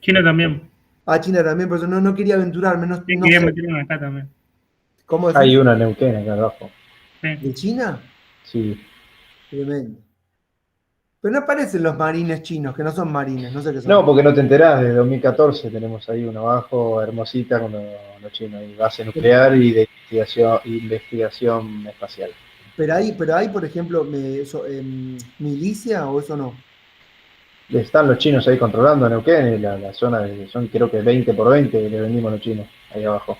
China también. China también, por eso no quería aventurarme. No, Sí, no quería sé. meter una acá también. ¿Cómo decís? Hay una en Neuquén acá abajo. Sí. ¿De China? Sí. Tremendo. Pero no aparecen los marines chinos, que no son marines, no sé qué son. No, porque no te enterás, de 2014 tenemos ahí una abajo hermosita con los chinos, y base nuclear y de investigación espacial. Pero hay, por ejemplo, milicia o eso no. Están los chinos ahí controlando Neuquén, y la zona son creo que 20 por 20 que le vendimos a los chinos ahí abajo.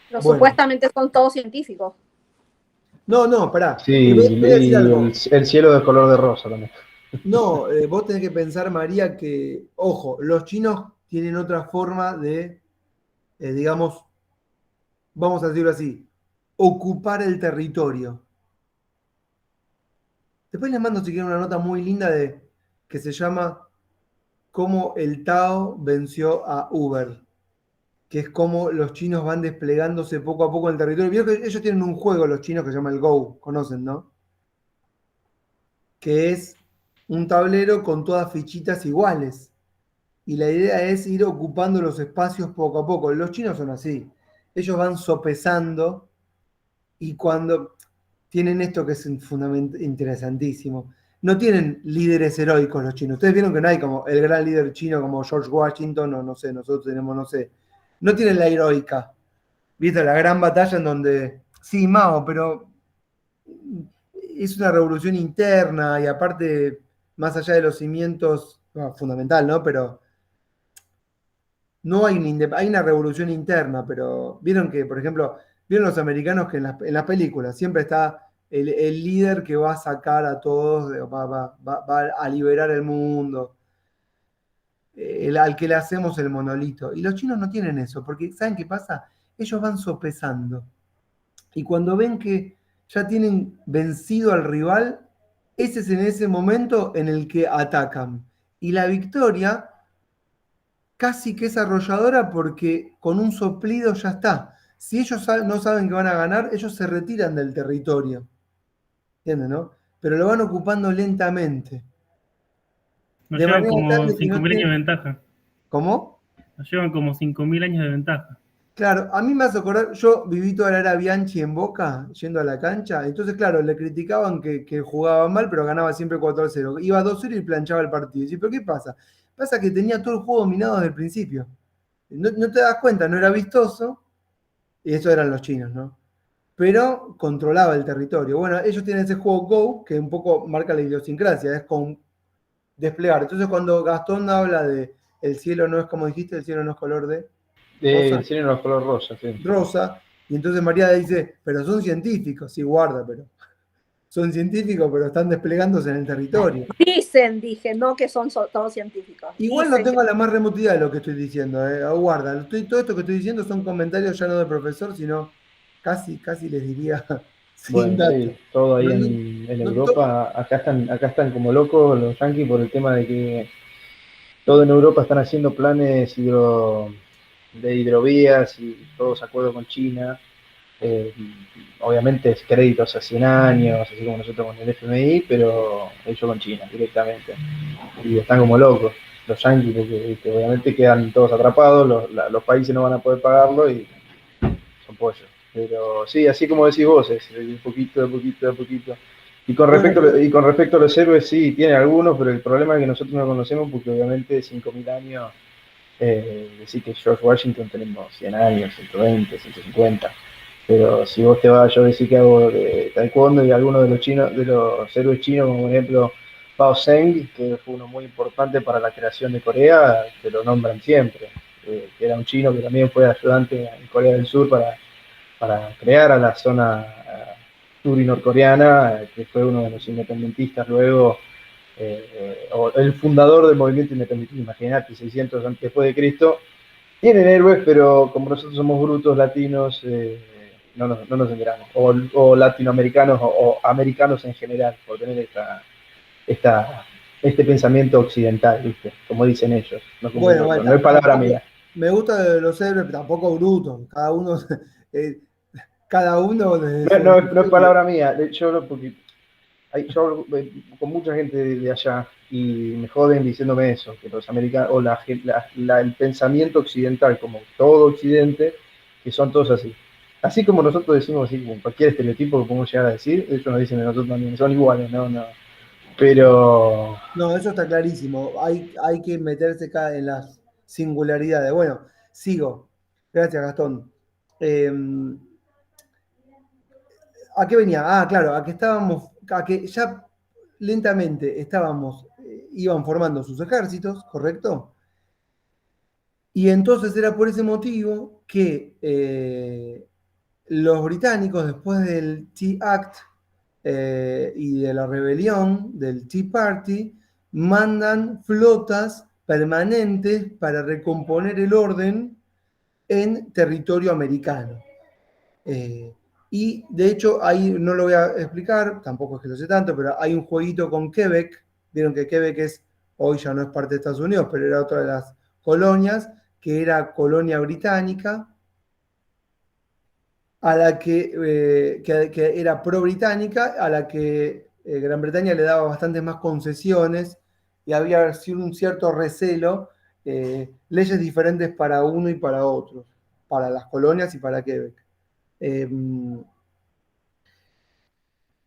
Pero Bueno. supuestamente son todos científicos. No, pará. Sí, Voy a decir y algo. el cielo de color de rosa también. No, vos tenés que pensar, María, que, ojo, los chinos tienen otra forma de, digamos, vamos a decirlo así, ocupar el territorio. Después les mando si quieren una nota muy linda que se llama Cómo el Tao venció a Uber, que es cómo los chinos van desplegándose poco a poco en el territorio. Vieron que ellos tienen un juego, los chinos, que se llama el Go, conocen, ¿no? Que es un tablero con todas fichitas iguales. Y la idea es ir ocupando los espacios poco a poco. Los chinos son así. Ellos van sopesando, y cuando tienen esto que es interesantísimo, no tienen líderes heroicos los chinos. Ustedes vieron que no hay como el gran líder chino como George Washington, o no sé, nosotros tenemos, no sé. No tienen la heroica. ¿Viste? La gran batalla en donde, sí, Mao, pero es una revolución interna, y aparte, más allá de los cimientos, fundamental, ¿no? Pero no hay hay una revolución interna, pero vieron que, por ejemplo, vieron los americanos que en las películas siempre está el líder que va a sacar a todos, va a liberar el mundo, al que le hacemos el monolito. Y los chinos no tienen eso, porque ¿saben qué pasa? Ellos van sopesando. Y cuando ven que ya tienen vencido al rival, ese es en ese momento en el que atacan. Y la victoria casi que es arrolladora, porque con un soplido ya está. Si ellos no saben que van a ganar, ellos se retiran del territorio. ¿Entienden, no? Pero lo van ocupando lentamente. Nos De llevan manera como tal de que 5.000 no años de tienen- ventaja. ¿Cómo? Nos llevan como 5.000 años de ventaja. Claro, a mí me hace acordar, yo viví toda la era Bianchi en Boca, yendo a la cancha, entonces claro, le criticaban que jugaba mal, pero ganaba siempre 4-0. Iba 2-0 y planchaba el partido. Y dice, ¿pero qué pasa? Pasa que tenía todo el juego dominado desde el principio. No te das cuenta, no era vistoso, y eso eran los chinos, ¿no? pero controlaba el territorio. Bueno, ellos tienen ese juego Go que un poco marca la idiosincrasia, es con desplegar. Entonces cuando Gastón habla de el cielo no es como dijiste, el cielo no es color de rosa, El cielo no es color rosa, sí. rosa, y entonces María dice, pero son científicos, sí, guarda, pero son científicos, pero están desplegándose en el territorio. Dicen, dije, no que son todos científicos. Igual Dicen no tengo la más remota idea de lo que estoy diciendo, guarda. Todo esto que estoy diciendo son comentarios ya no de profesor, sino casi les diría sin Bueno, datos. sí, todo ahí No, en no, Europa, acá están como locos los yanquis por el tema de que todo en Europa están haciendo planes de hidrovías y todos acuerdos con China. Obviamente es créditos a 100 años, así como nosotros con el FMI, pero ellos con China directamente. Y están como locos los yanquis, porque que obviamente quedan todos atrapados, los países no van a poder pagarlo y son pollos. Pero sí, así como decís vos, es de poquito, de poquito, de poquito. Y con respecto a los héroes, sí, tiene algunos, pero el problema es que nosotros no conocemos porque obviamente 5.000 años, decir que George Washington tenemos 100 años, 120, 150. Pero si vos te vas, yo decir que hago de taekwondo y algunos de los chinos, de los héroes chinos, como por ejemplo Bao Zeng, que fue uno muy importante para la creación de Corea, te lo nombran siempre. Que era un chino que también fue ayudante en Corea del Sur para crear a la zona sur y norcoreana, que fue uno de los independentistas luego, o el fundador del movimiento independentista, imagínate, 600 antes después de Cristo. Tienen héroes, pero como nosotros somos brutos latinos, no nos enteramos. O latinoamericanos o americanos en general, por tener este pensamiento occidental, ¿viste? Como dicen ellos. No, como bueno, bueno, no es palabra mía. Me gusta de los héroes, pero tampoco brutos. Cada uno, cada uno No es palabra mía. Yo hablo porque yo hablo con mucha gente de allá y me joden diciéndome eso, que los americanos, o el pensamiento occidental, como todo occidente, que son todos así. Así como nosotros decimos así, como cualquier estereotipo que podemos llegar a decir, ellos nos dicen de nosotros también, son iguales, no. Pero No, eso está clarísimo. Hay que meterse acá en las singularidades. Bueno, sigo. Gracias, Gastón. ¿A qué venía? Ah, claro, a que ya lentamente iban formando sus ejércitos, ¿correcto? Y entonces era por ese motivo que los británicos, después del Tea Act y de la rebelión del Tea Party, mandan flotas permanentes para recomponer el orden en territorio americano. Y de hecho, ahí no lo voy a explicar, tampoco es que lo sé tanto, pero hay un jueguito con Quebec. Vieron que Quebec hoy ya no es parte de Estados Unidos, pero era otra de las colonias, que era colonia británica, a la que era pro-británica, a la que Gran Bretaña le daba bastantes más concesiones y había un cierto recelo, leyes diferentes para uno y para otro, para las colonias y para Quebec.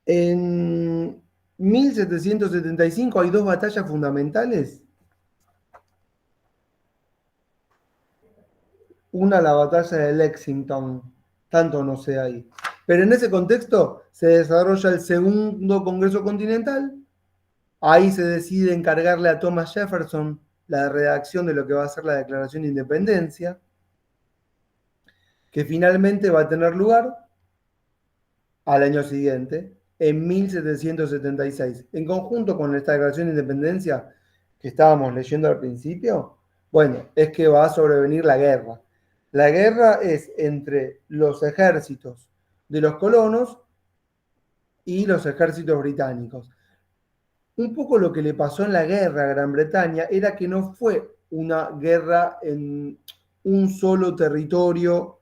En 1775 hay dos batallas fundamentales. Una, la batalla de Lexington, tanto no sé ahí. Pero en ese contexto se desarrolla el segundo Congreso Continental. Ahí se decide encargarle a Thomas Jefferson la redacción de lo que va a ser la Declaración de Independencia, que finalmente va a tener lugar al año siguiente, en 1776. En conjunto con esta Declaración de Independencia que estábamos leyendo al principio, bueno, es que va a sobrevenir la guerra. La guerra es entre los ejércitos de los colonos y los ejércitos británicos. Un poco lo que le pasó en la guerra a Gran Bretaña era que no fue una guerra en un solo territorio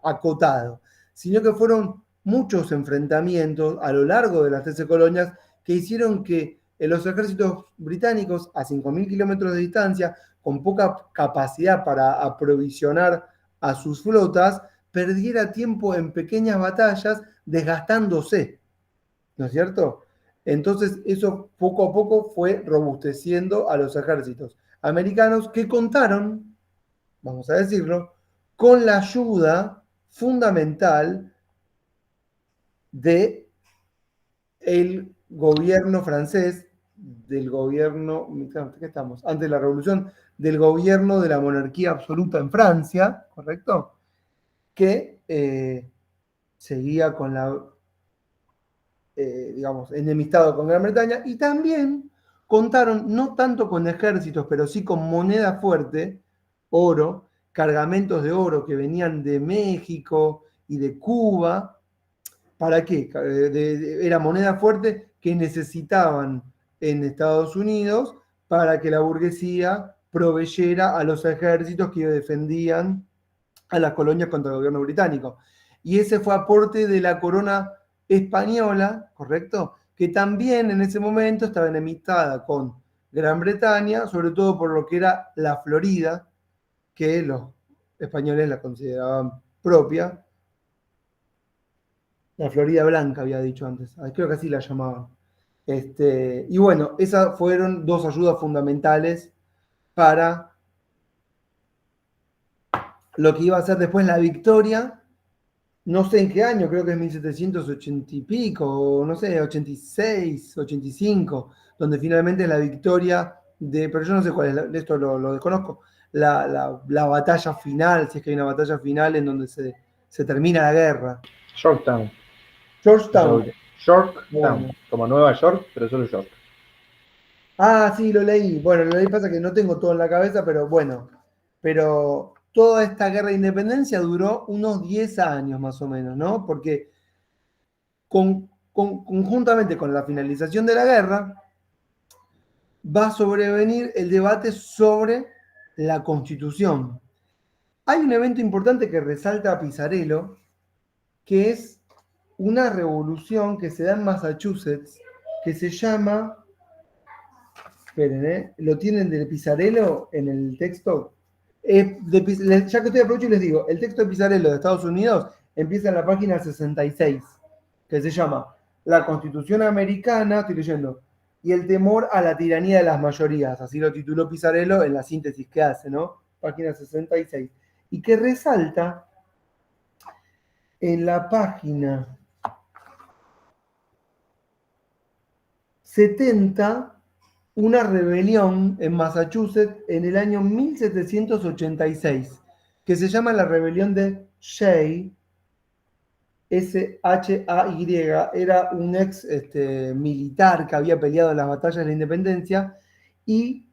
acotado, sino que fueron muchos enfrentamientos a lo largo de las 13 colonias que hicieron que los ejércitos británicos a 5.000 kilómetros de distancia, con poca capacidad para aprovisionar a sus flotas, perdiera tiempo en pequeñas batallas desgastándose, ¿no es cierto? Entonces eso poco a poco fue robusteciendo a los ejércitos americanos que contaron, vamos a decirlo, con la ayuda fundamental de el gobierno francés, del gobierno, ¿qué estamos? Antes de la revolución, del gobierno de la monarquía absoluta en Francia, ¿correcto? Que seguía con la, digamos, enemistado con Gran Bretaña, y también contaron, no tanto con ejércitos, pero sí con moneda fuerte, oro, cargamentos de oro que venían de México y de Cuba. ¿Para qué? Era moneda fuerte que necesitaban en Estados Unidos para que la burguesía proveyera a los ejércitos que defendían a las colonias contra el gobierno británico. Y ese fue aporte de la corona española, ¿correcto? Que también en ese momento estaba enemistada con Gran Bretaña, sobre todo por lo que era la Florida, que los españoles la consideraban propia. La Florida Blanca había dicho antes, creo que así la llamaban. Y bueno, esas fueron dos ayudas fundamentales para lo que iba a ser después la victoria, no sé en qué año, creo que es 1780 y pico, no sé, 86, 85, donde finalmente la victoria pero yo no sé cuál es, esto lo desconozco, la batalla final, si es que hay una batalla final en donde se termina la guerra. Yorktown. Georgetown. Yorktown, Bueno. como Nueva York, pero solo York. Ah, sí, lo leí. Bueno, lo leí, pasa que no tengo todo en la cabeza, pero bueno. Pero toda esta guerra de independencia duró unos 10 años más o menos, ¿no? Porque conjuntamente con la finalización de la guerra, va a sobrevenir el debate sobre la Constitución. Hay un evento importante que resalta a Pisarello, que es una revolución que se da en Massachusetts, que se llama... Esperen, ¿lo tienen de Pisarello en el texto? Ya que estoy aprovecho y les digo, el texto de Pisarello de Estados Unidos empieza en la página 66, que se llama La Constitución Americana, estoy leyendo, y el temor a la tiranía de las mayorías, así lo tituló Pisarello en la síntesis que hace, ¿no? Página 66. Y que resalta en la página 70 una rebelión en Massachusetts en el año 1786, que se llama la rebelión de Shay, Shay, era un ex militar que había peleado en las batallas de la independencia, y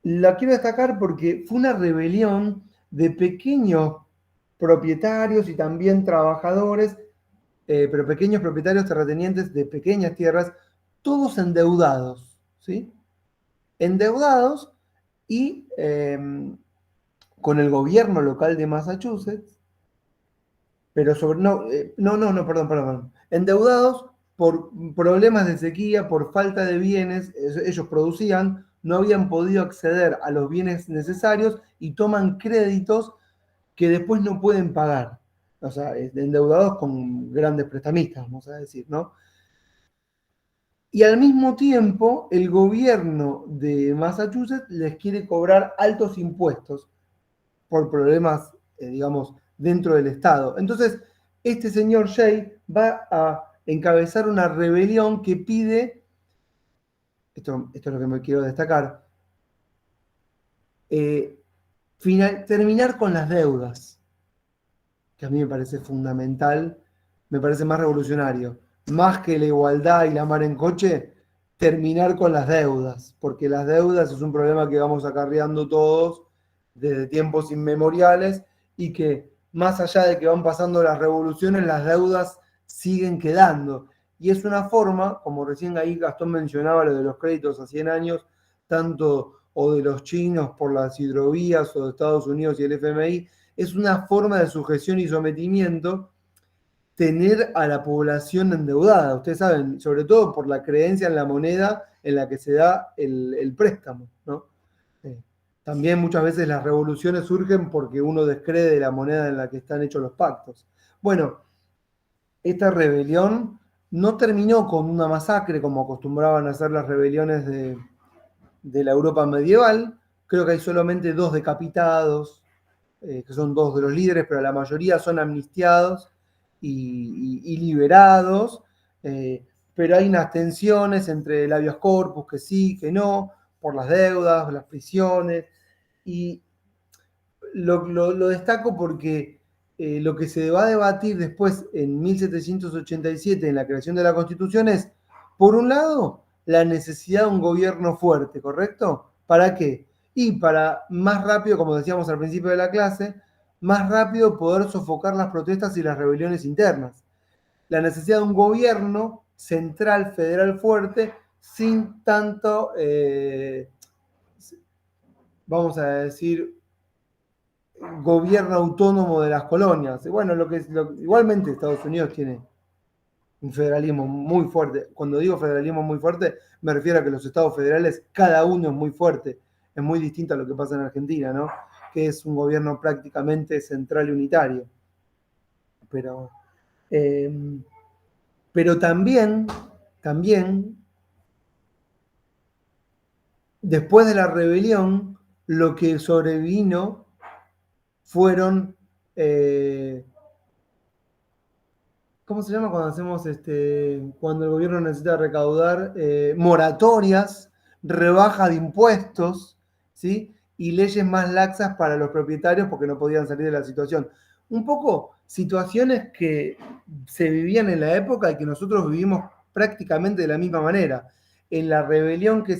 la quiero destacar porque fue una rebelión de pequeños propietarios y también trabajadores, pero pequeños propietarios terratenientes de pequeñas tierras, todos endeudados, ¿sí? Endeudados y con el gobierno local de Massachusetts, pero perdón. Endeudados por problemas de sequía, por falta de bienes, ellos producían, no habían podido acceder a los bienes necesarios y toman créditos que después no pueden pagar. O sea, endeudados con grandes prestamistas, vamos a decir, ¿no? Y al mismo tiempo, el gobierno de Massachusetts les quiere cobrar altos impuestos por problemas, digamos, dentro del Estado. Entonces, este señor Shay va a encabezar una rebelión que pide, esto es lo que me quiero destacar, terminar con las deudas, que a mí me parece fundamental, me parece más revolucionario. Más que la igualdad y la mar en coche, terminar con las deudas, porque las deudas es un problema que vamos acarreando todos desde tiempos inmemoriales y que más allá de que van pasando las revoluciones, las deudas siguen quedando. Y es una forma, como recién ahí Gastón mencionaba lo de los créditos a 100 años, tanto o de los chinos por las hidrovías o de Estados Unidos y el FMI, es una forma de sujeción y sometimiento tener a la población endeudada. Ustedes saben, sobre todo por la creencia en la moneda en la que se da el préstamo, ¿no? También muchas veces las revoluciones surgen porque uno descree de la moneda en la que están hechos los pactos. Bueno, esta rebelión no terminó con una masacre como acostumbraban a hacer las rebeliones de la Europa medieval. Creo que hay solamente 2 decapitados, que son 2 de los líderes, pero la mayoría son amnistiados. y liberados, pero hay unas tensiones entre el habeas corpus, que sí, que no, por las deudas, las prisiones, y lo destaco porque lo que se va a debatir después en 1787 en la creación de la Constitución es, por un lado, la necesidad de un gobierno fuerte, ¿correcto? ¿Para qué? Y para más rápido, como decíamos al principio de la clase, más rápido poder sofocar las protestas y las rebeliones internas. La necesidad de un gobierno central, federal fuerte, sin tanto, vamos a decir, gobierno autónomo de las colonias. Bueno, igualmente Estados Unidos tiene un federalismo muy fuerte. Cuando digo federalismo muy fuerte, me refiero a que los estados federales, cada uno es muy fuerte. Es muy distinto a lo que pasa en Argentina, ¿no? Que es un gobierno prácticamente central y unitario. Pero también, después de la rebelión, lo que sobrevino fueron, ¿cómo se llama cuando hacemos cuando el gobierno necesita recaudar? Moratorias, rebaja de impuestos, ¿sí? Y leyes más laxas para los propietarios porque no podían salir de la situación. Un poco situaciones que se vivían en la época y que nosotros vivimos prácticamente de la misma manera. En la rebelión que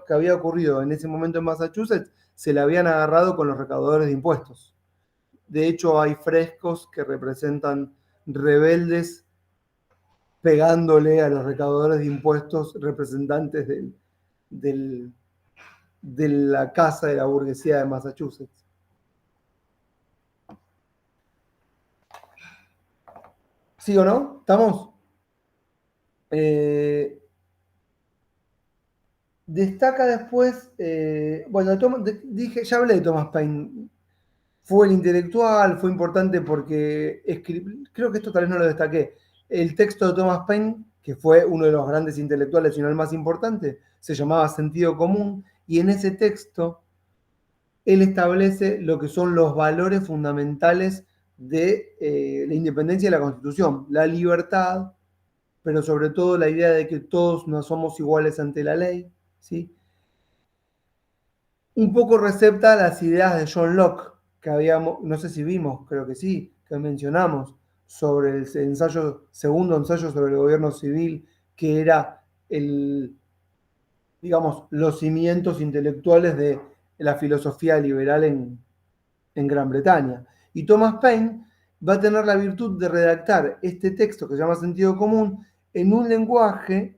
había ocurrido en ese momento en Massachusetts, se la habían agarrado con los recaudadores de impuestos. De hecho, hay frescos que representan rebeldes pegándole a los recaudadores de impuestos, representantes de la casa de la burguesía de Massachusetts. ¿Sí o no? ¿Estamos? Destaca después, bueno, ya hablé de Thomas Paine. Fue el intelectual, fue importante porque creo que esto tal vez no lo destaqué. El texto de Thomas Paine, que fue uno de los grandes intelectuales, si no el más importante, se llamaba Sentido Común, y en ese texto él establece lo que son los valores fundamentales de la independencia de la Constitución, la libertad, pero sobre todo la idea de que todos no somos iguales ante la ley, ¿sí? Un poco recepta las ideas de John Locke, que habíamos, no sé si vimos, creo que sí, que mencionamos, sobre el segundo ensayo sobre el gobierno civil, que era los cimientos intelectuales de la filosofía liberal en Gran Bretaña. Y Thomas Paine va a tener la virtud de redactar este texto que se llama Sentido Común en un lenguaje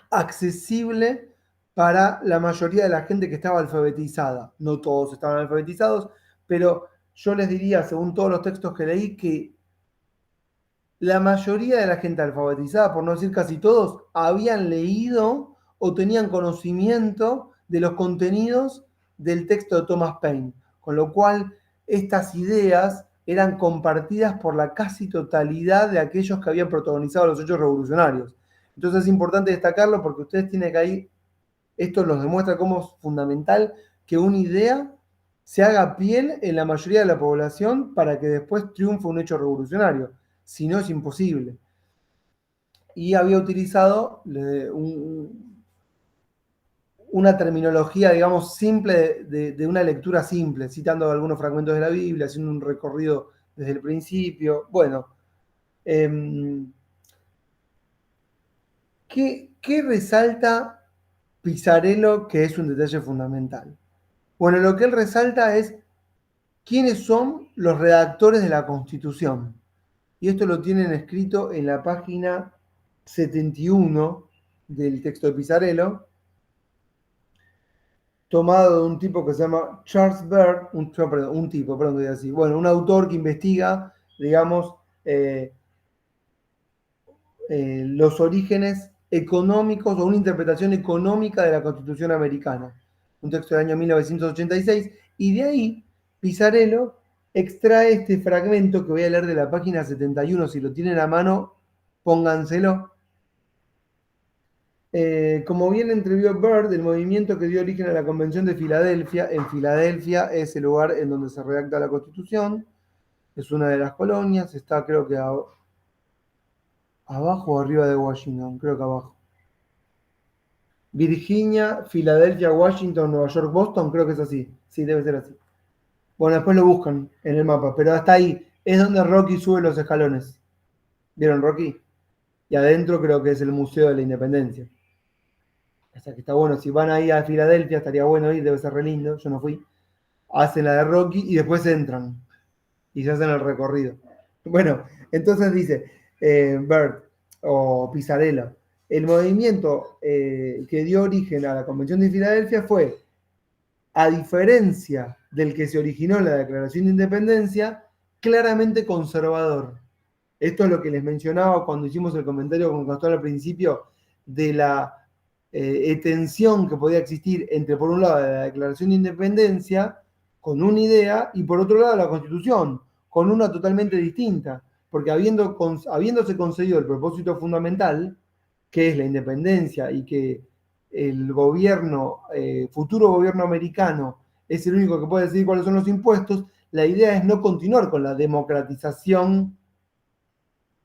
accesible para la mayoría de la gente que estaba alfabetizada. No todos estaban alfabetizados, pero yo les diría, según todos los textos que leí, que la mayoría de la gente alfabetizada, por no decir casi todos, habían leído o tenían conocimiento de los contenidos del texto de Thomas Paine, con lo cual estas ideas eran compartidas por la casi totalidad de aquellos que habían protagonizado los hechos revolucionarios. Entonces es importante destacarlo porque ustedes tienen que ahí, esto los demuestra cómo es fundamental que una idea se haga piel en la mayoría de la población para que después triunfe un hecho revolucionario. Si no, es imposible. Y había utilizado una terminología, digamos, simple, de una lectura simple, citando algunos fragmentos de la Biblia, haciendo un recorrido desde el principio. Bueno, ¿qué resalta Pisarello que es un detalle fundamental? Bueno, lo que él resalta es quiénes son los redactores de la Constitución. Y esto lo tienen escrito en la página 71 del texto de Pisarello, tomado de un tipo que se llama Charles Baird, un autor que investiga, digamos, los orígenes económicos o una interpretación económica de la Constitución americana. Un texto del año 1986, y de ahí Pisarello extrae este fragmento que voy a leer de la página 71, si lo tienen a mano, pónganselo. Como bien entrevió Byrd, el movimiento que dio origen a la Convención de Filadelfia, en Filadelfia es el lugar en donde se redacta la Constitución, es una de las colonias, está creo que abajo o arriba de Washington, creo que abajo. Virginia, Filadelfia, Washington, Nueva York, Boston, creo que es así. Sí, debe ser así. Bueno, después lo buscan en el mapa, pero hasta ahí es donde Rocky sube los escalones. ¿Vieron Rocky? Y adentro creo que es el Museo de la Independencia. O sea que está bueno, si van ahí a Filadelfia, estaría bueno ir, debe ser re lindo, yo no fui. Hacen la de Rocky y después entran y se hacen el recorrido. Bueno, entonces dice Bert o Pisarello, el movimiento que dio origen a la Convención de Filadelfia fue, a diferencia del que se originó en la Declaración de Independencia, claramente conservador. Esto es lo que les mencionaba cuando hicimos el comentario con Castor al principio de la tensión que podía existir entre, por un lado, la Declaración de Independencia, con una idea, y por otro lado, la Constitución, con una totalmente distinta, porque habiéndose concedido el propósito fundamental, que es la independencia y que el gobierno, futuro gobierno americano, es el único que puede decidir cuáles son los impuestos, la idea es no continuar con la democratización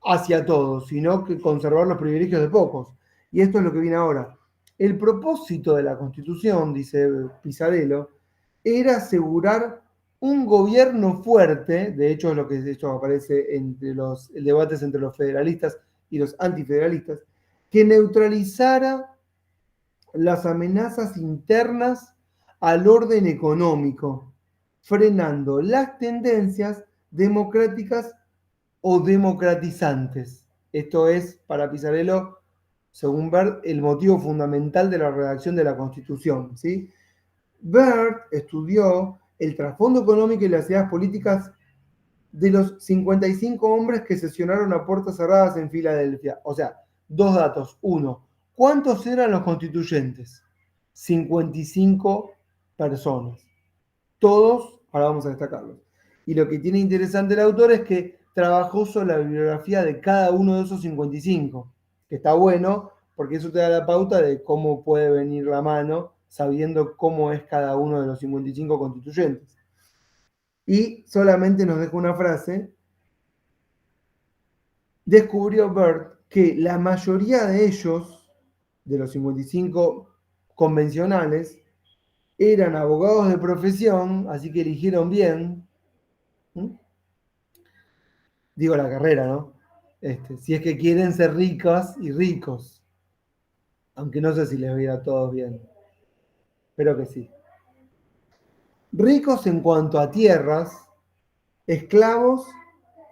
hacia todos, sino que conservar los privilegios de pocos. Y esto es lo que viene ahora. El propósito de la Constitución, dice Pisarello, era asegurar un gobierno fuerte, de hecho es lo que esto aparece entre los debates entre los federalistas y los antifederalistas, que neutralizara las amenazas internas al orden económico, frenando las tendencias democráticas o democratizantes. Esto es, para Pisarello, según Bert, el motivo fundamental de la redacción de la Constitución, ¿sí? Bert estudió el trasfondo económico y las ideas políticas de los 55 hombres que sesionaron a puertas cerradas en Filadelfia. O sea, dos datos. Uno, ¿cuántos eran los constituyentes? 55 personas. Todos, ahora vamos a destacarlos. Y lo que tiene interesante el autor es que trabajó sobre la bibliografía de cada uno de esos 55, que está bueno porque eso te da la pauta de cómo puede venir la mano sabiendo cómo es cada uno de los 55 constituyentes. Y solamente nos deja una frase. Descubrió Bert que la mayoría de ellos, de los 55 convencionales, eran abogados de profesión, así que eligieron bien. Digo la carrera, ¿no? Si es que quieren ser ricas y ricos. Aunque no sé si les va a ir a todos bien. Espero que sí. Ricos en cuanto a tierras, esclavos,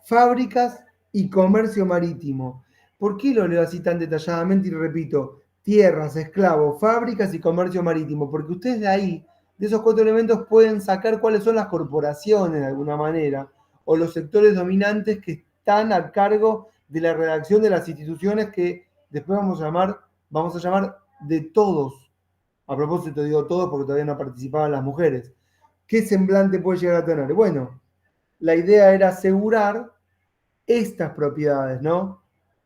fábricas y comercio marítimo. ¿Por qué lo leo así tan detalladamente? Y repito, tierras, esclavos, fábricas y comercio marítimo. Porque ustedes de ahí, de esos 4 elementos, pueden sacar cuáles son las corporaciones de alguna manera, o los sectores dominantes que están a cargo de la redacción de las instituciones que después vamos a llamar de todos. A propósito digo todos porque todavía no participaban las mujeres. ¿Qué semblante puede llegar a tener? Bueno, la idea era asegurar estas propiedades, ¿no?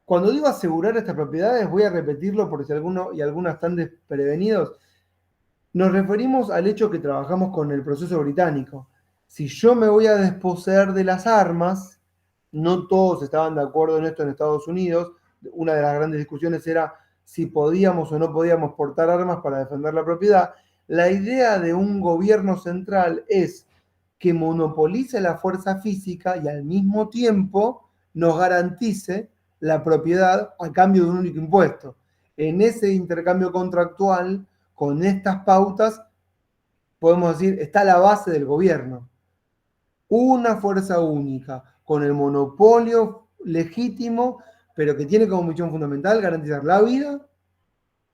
Cuando digo asegurar estas propiedades, voy a repetirlo por si alguno y algunas están desprevenidos. Nos referimos al hecho que trabajamos con el proceso británico. Si yo me voy a desposeer de las armas, no todos estaban de acuerdo en esto en Estados Unidos. Una de las grandes discusiones era si podíamos o no podíamos portar armas para defender la propiedad. La idea de un gobierno central es que monopolice la fuerza física y al mismo tiempo nos garantice la propiedad a cambio de un único impuesto. En ese intercambio contractual, con estas pautas, podemos decir, está la base del gobierno. Una fuerza única, con el monopolio legítimo, pero que tiene como misión fundamental garantizar la vida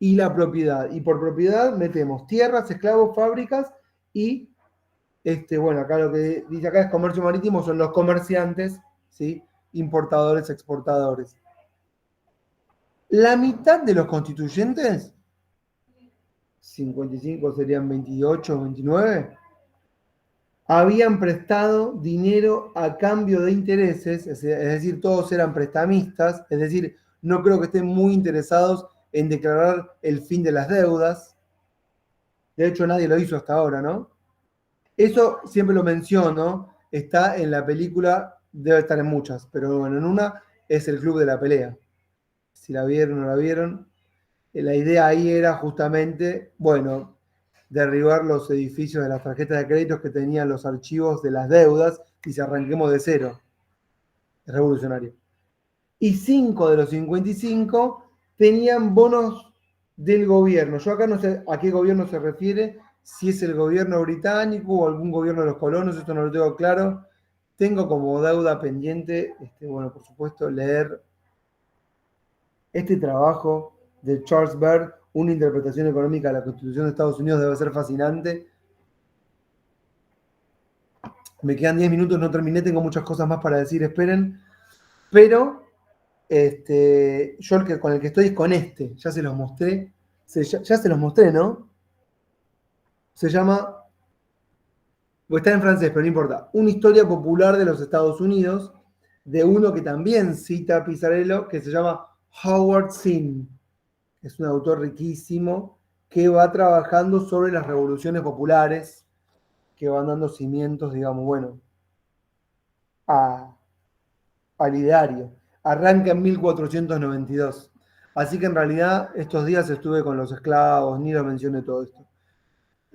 y la propiedad. Y por propiedad metemos tierras, esclavos, fábricas y, bueno, acá lo que dice acá es comercio marítimo, son los comerciantes, ¿sí? Importadores, exportadores. La mitad de los constituyentes, 55 serían 28, 29, habían prestado dinero a cambio de intereses, es decir, todos eran prestamistas, es decir, no creo que estén muy interesados en declarar el fin de las deudas. De hecho, nadie lo hizo hasta ahora, ¿no? Eso siempre lo menciono, está en la película debe estar en muchas, pero bueno, en una es el Club de la Pelea. Si la vieron o no la vieron. La idea ahí era justamente, bueno, derribar los edificios de las tarjetas de créditos que tenían los archivos de las deudas y si arranquemos de cero. Es revolucionario. Y 5 de los 55 tenían bonos del gobierno. Yo acá no sé a qué gobierno se refiere, si es el gobierno británico o algún gobierno de los colonos, esto no lo tengo claro. Tengo como deuda pendiente, bueno, por supuesto, leer este trabajo de Charles Baird, una interpretación económica de la Constitución de Estados Unidos, debe ser fascinante. Me quedan 10 minutos, no terminé, tengo muchas cosas más para decir, esperen. Pero yo con el que estoy es con ya se los mostré. Ya se los mostré, ¿no? Se llama, está en francés, pero no importa, Una historia popular de los Estados Unidos, de uno que también cita a Pizarello, que se llama Howard Zinn. Es un autor riquísimo que va trabajando sobre las revoluciones populares que van dando cimientos, digamos, bueno, al ideario. Arranca en 1492. Así que en realidad estos días estuve con los esclavos, ni lo mencioné todo esto.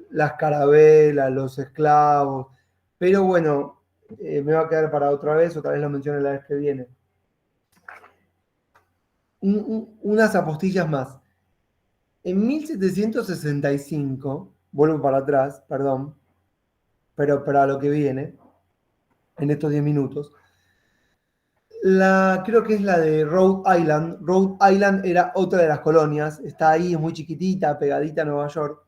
Las carabelas, los esclavos. Pero bueno, me va a quedar para otra vez lo menciono la vez que viene. Unas apostillas más. En 1765, vuelvo para atrás, perdón, pero para lo que viene, en estos 10 minutos, creo que es la de Rhode Island. Rhode Island era otra de las colonias, está ahí, es muy chiquitita, pegadita a Nueva York.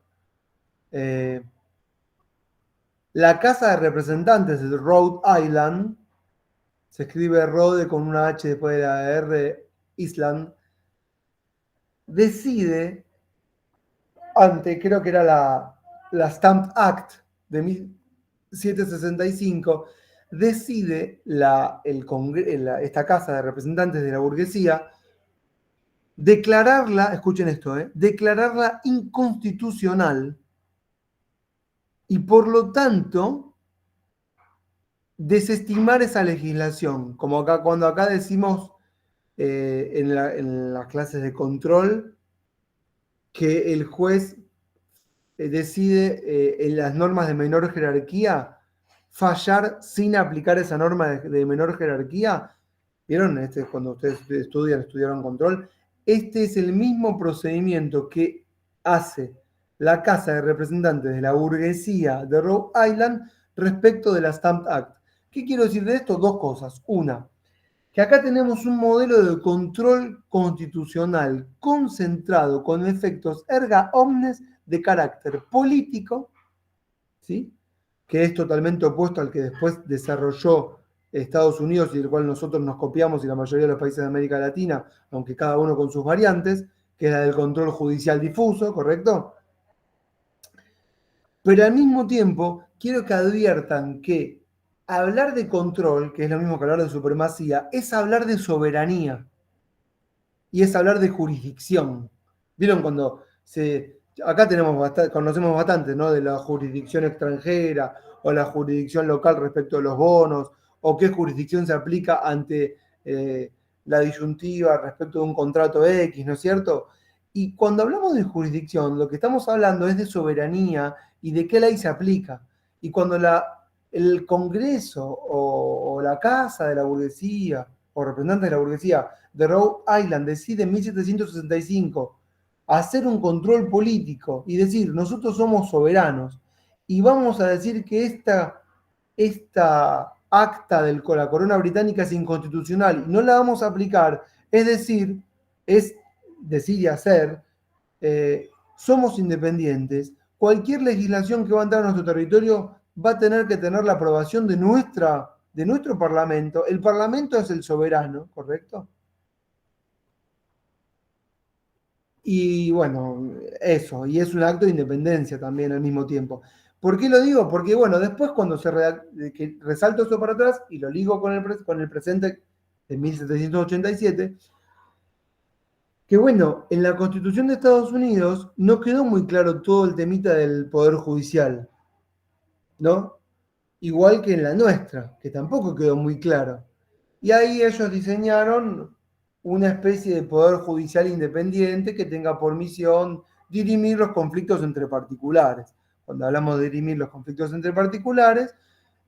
La Casa de Representantes de Rhode Island, se escribe Rhode con una H después de la R, Island, decide, creo que era la Stamp Act de 1765, decide esta Casa de Representantes de la burguesía declararla, escuchen esto, declararla inconstitucional y por lo tanto desestimar esa legislación, como cuando acá decimos en las clases de control que el juez decide en las normas de menor jerarquía fallar sin aplicar esa norma de menor jerarquía. ¿Vieron? Cuando ustedes estudiaron control. Este es el mismo procedimiento que hace la Casa de Representantes de la burguesía de Rhode Island respecto de la Stamp Act. ¿Qué quiero decir de esto? Dos cosas. Una, que acá tenemos un modelo de control constitucional concentrado con efectos erga omnes de carácter político, ¿sí? Que es totalmente opuesto al que después desarrolló Estados Unidos y del cual nosotros nos copiamos y la mayoría de los países de América Latina, aunque cada uno con sus variantes, que es la del control judicial difuso, ¿correcto? Pero al mismo tiempo quiero que adviertan que hablar de control, que es lo mismo que hablar de supremacía, es hablar de soberanía y es hablar de jurisdicción. ¿Vieron cuando acá conocemos bastante, ¿no? De la jurisdicción extranjera o la jurisdicción local respecto a los bonos, o qué jurisdicción se aplica ante la disyuntiva respecto de un contrato X, ¿no es cierto? Y cuando hablamos de jurisdicción, lo que estamos hablando es de soberanía y de qué ley se aplica. Y cuando el Congreso o la Casa de la Burguesía o representantes de la burguesía de Rhode Island decide en 1765 hacer un control político y decir, nosotros somos soberanos y vamos a decir que esta acta de la corona británica es inconstitucional y no la vamos a aplicar, es decir y hacer, somos independientes, cualquier legislación que va a entrar a nuestro territorio va a tener que tener la aprobación de nuestro Parlamento. El Parlamento es el soberano, ¿correcto? Y bueno, eso, y es un acto de independencia también al mismo tiempo. ¿Por qué lo digo? Porque bueno, después cuando que resalto eso para atrás y lo ligo con el presente de 1787, que bueno, en la Constitución de Estados Unidos no quedó muy claro todo el temita del Poder Judicial, ¿no? igual que en la nuestra, que tampoco quedó muy claro. Y ahí ellos diseñaron una especie de poder judicial independiente que tenga por misión dirimir los conflictos entre particulares. Cuando hablamos de dirimir los conflictos entre particulares,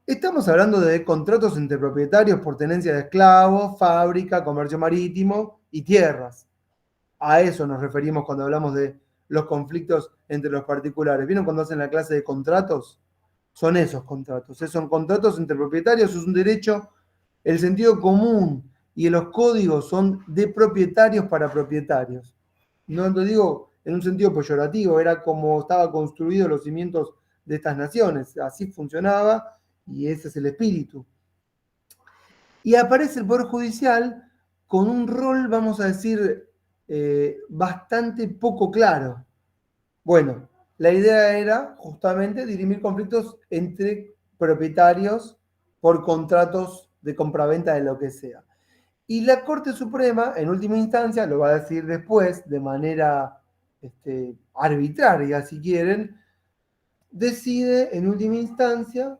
estamos hablando de contratos entre propietarios por tenencia de esclavos, fábrica, comercio marítimo y tierras. A eso nos referimos cuando hablamos de los conflictos entre los particulares. ¿Vieron cuando hacen la clase de contratos? Son esos contratos. Son contratos entre propietarios, es un derecho, el sentido común y los códigos son de propietarios para propietarios. No lo digo en un sentido peyorativo, era como estaban construidos los cimientos de estas naciones. Así funcionaba y ese es el espíritu. Y aparece el Poder Judicial con un rol, vamos a decir, bastante poco claro. Bueno, la idea era justamente dirimir conflictos entre propietarios por contratos de compraventa de lo que sea. Y la Corte Suprema, en última instancia, lo va a decir después, de manera arbitraria, si quieren, decide en última instancia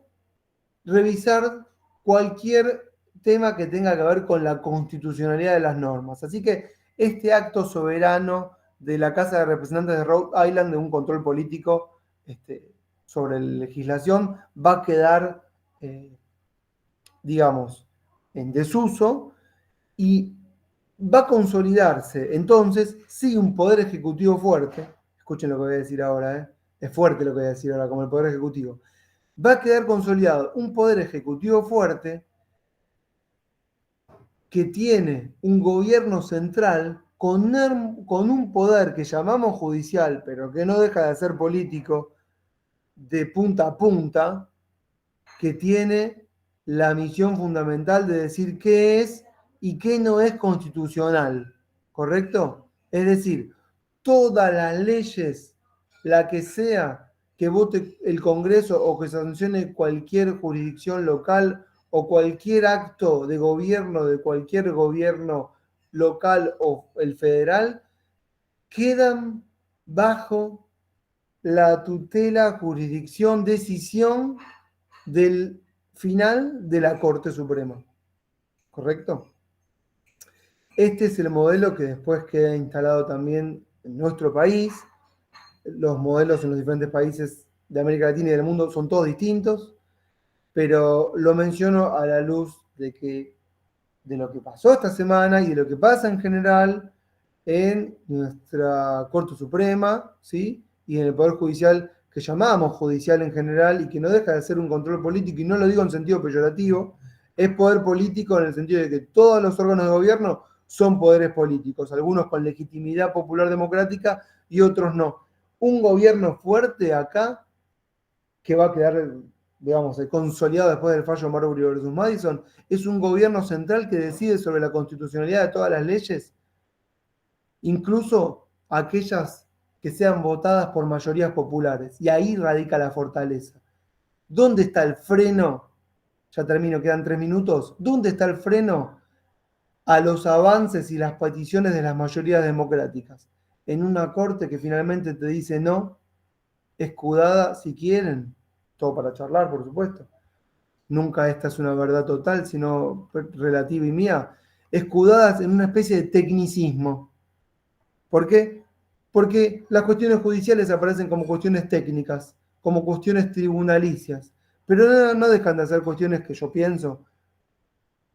revisar cualquier tema que tenga que ver con la constitucionalidad de las normas. Así que este acto soberano de la Casa de Representantes de Rhode Island, de un control político sobre la legislación, va a quedar, digamos, en desuso y va a consolidarse. Entonces, sí, un poder ejecutivo fuerte, escuchen lo que voy a decir ahora, es fuerte lo que voy a decir ahora, como el poder ejecutivo, va a quedar consolidado un poder ejecutivo fuerte que tiene un gobierno central con un poder que llamamos judicial, pero que no deja de ser político, de punta a punta, que tiene la misión fundamental de decir qué es y qué no es constitucional, ¿correcto? Es decir, todas las leyes, la que sea, que vote el Congreso o que sancione cualquier jurisdicción local o cualquier acto de gobierno de cualquier gobierno local o el federal, quedan bajo la tutela, jurisdicción, decisión del final de la Corte Suprema. ¿Correcto? Este es el modelo que después queda instalado también en nuestro país. Los modelos en los diferentes países de América Latina y del mundo son todos distintos, pero lo menciono a la luz de lo que pasó esta semana y de lo que pasa en general en nuestra Corte Suprema, ¿sí? Y en el Poder Judicial, que llamamos judicial en general y que no deja de ser un control político, y no lo digo en sentido peyorativo, es poder político en el sentido de que todos los órganos de gobierno son poderes políticos, algunos con legitimidad popular democrática y otros no. Un gobierno fuerte acá, que va a quedar, digamos, consolidado después del fallo Marbury versus Madison, es un gobierno central que decide sobre la constitucionalidad de todas las leyes, incluso aquellas que sean votadas por mayorías populares. Y ahí radica la fortaleza. ¿Dónde está el freno? Ya termino, quedan 3 minutos. ¿Dónde está el freno a los avances y las peticiones de las mayorías democráticas? En una corte que finalmente te dice no, escudada si quieren, todo para charlar, por supuesto. Nunca esta es una verdad total, sino relativa y mía. Escudadas en una especie de tecnicismo. ¿Por qué? Porque las cuestiones judiciales aparecen como cuestiones técnicas, como cuestiones tribunalicias, pero no dejan de ser cuestiones que yo pienso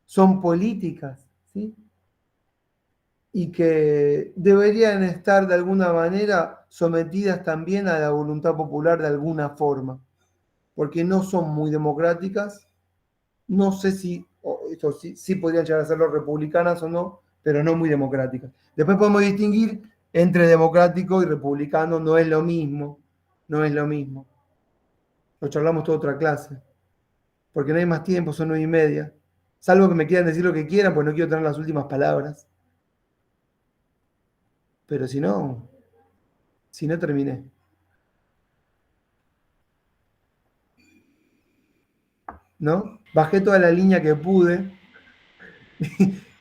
son políticas, ¿sí? Y que deberían estar de alguna manera sometidas también a la voluntad popular de alguna forma, porque no son muy democráticas. No sé si, esto sí podrían llegar a serlo republicanas o no, pero no muy democráticas. Después podemos distinguir entre democrático y republicano, no es lo mismo, no es lo mismo. Lo charlamos toda otra clase, porque no hay más tiempo, son 9:30. Salvo que me quieran decir lo que quieran, pues no quiero tener las últimas palabras. Pero si no terminé. ¿No? Bajé toda la línea que pude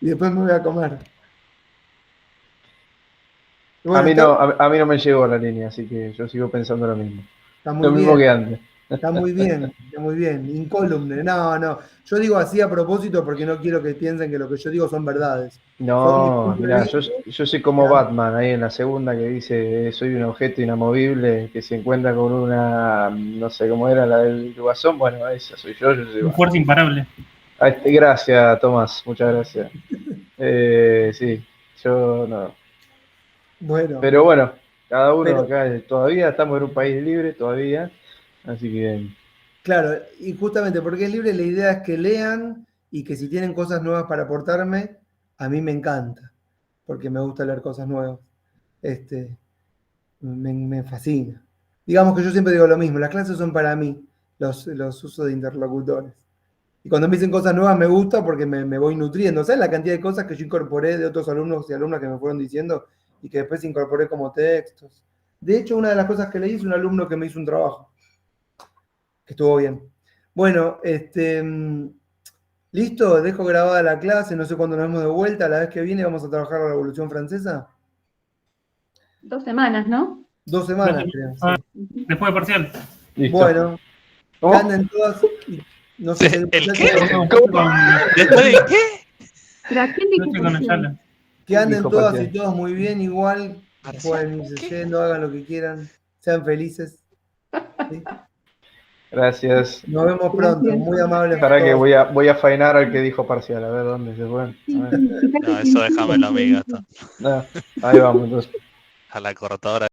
y después me voy a comer. Bueno, a mí no me llegó la línea, así que yo sigo pensando lo mismo. Está muy Lo mismo bien. que antes. Está muy bien, está muy bien. Incólume. No, no. Yo digo así a propósito porque no quiero que piensen que lo que yo digo son verdades. Son mis No, puntos de mirá, vista. yo soy como Batman ahí en la segunda que dice soy un objeto inamovible que se encuentra con una, no sé cómo era la del Guasón, bueno, esa soy yo soy Un Batman. fuerza imparable. Gracias, Tomás, muchas gracias. Sí, yo no. Bueno, Pero bueno, cada uno pero acá todavía estamos en un país libre, todavía, así que claro, y justamente porque es libre, la idea es que lean y que si tienen cosas nuevas para aportarme, a mí me encanta, porque me gusta leer cosas nuevas. Este, me fascina. Digamos que yo siempre digo lo mismo, las clases son para mí, los usos de interlocutores. Y cuando me dicen cosas nuevas me gusta porque me voy nutriendo. ¿Sabes la cantidad de cosas que yo incorporé de otros alumnos y alumnas que me fueron diciendo y que después incorporé como textos? De hecho, una de las cosas que leí es un alumno que me hizo un trabajo, que estuvo bien. Bueno, listo, dejo grabada la clase, no sé cuándo nos vemos de vuelta, la vez que viene vamos a trabajar la Revolución Francesa. 2 semanas, ¿no? 2 semanas, creo. Ah, Sí. después de parcial. listo. Bueno, que ¿Cómo? anden todas, y no sé, ¿El muchachos, qué? No, ¿Cómo? ¿Después de qué? ¿Pero quién dijo no estoy con parcial? Ayala. que anden Dijo todas parcial. y todos muy bien, igual, ¿Parcial? pueden irse ¿Qué? yendo, hagan lo que quieran, sean felices. ¿Sí? Gracias. Nos vemos pronto, Gracias. muy amables Para que todos. voy a faenar al que dijo parcial, a ver dónde se fue. A ver. No, eso déjamelo a mí, Gastón. Ahí vamos, entonces. A la cortadora.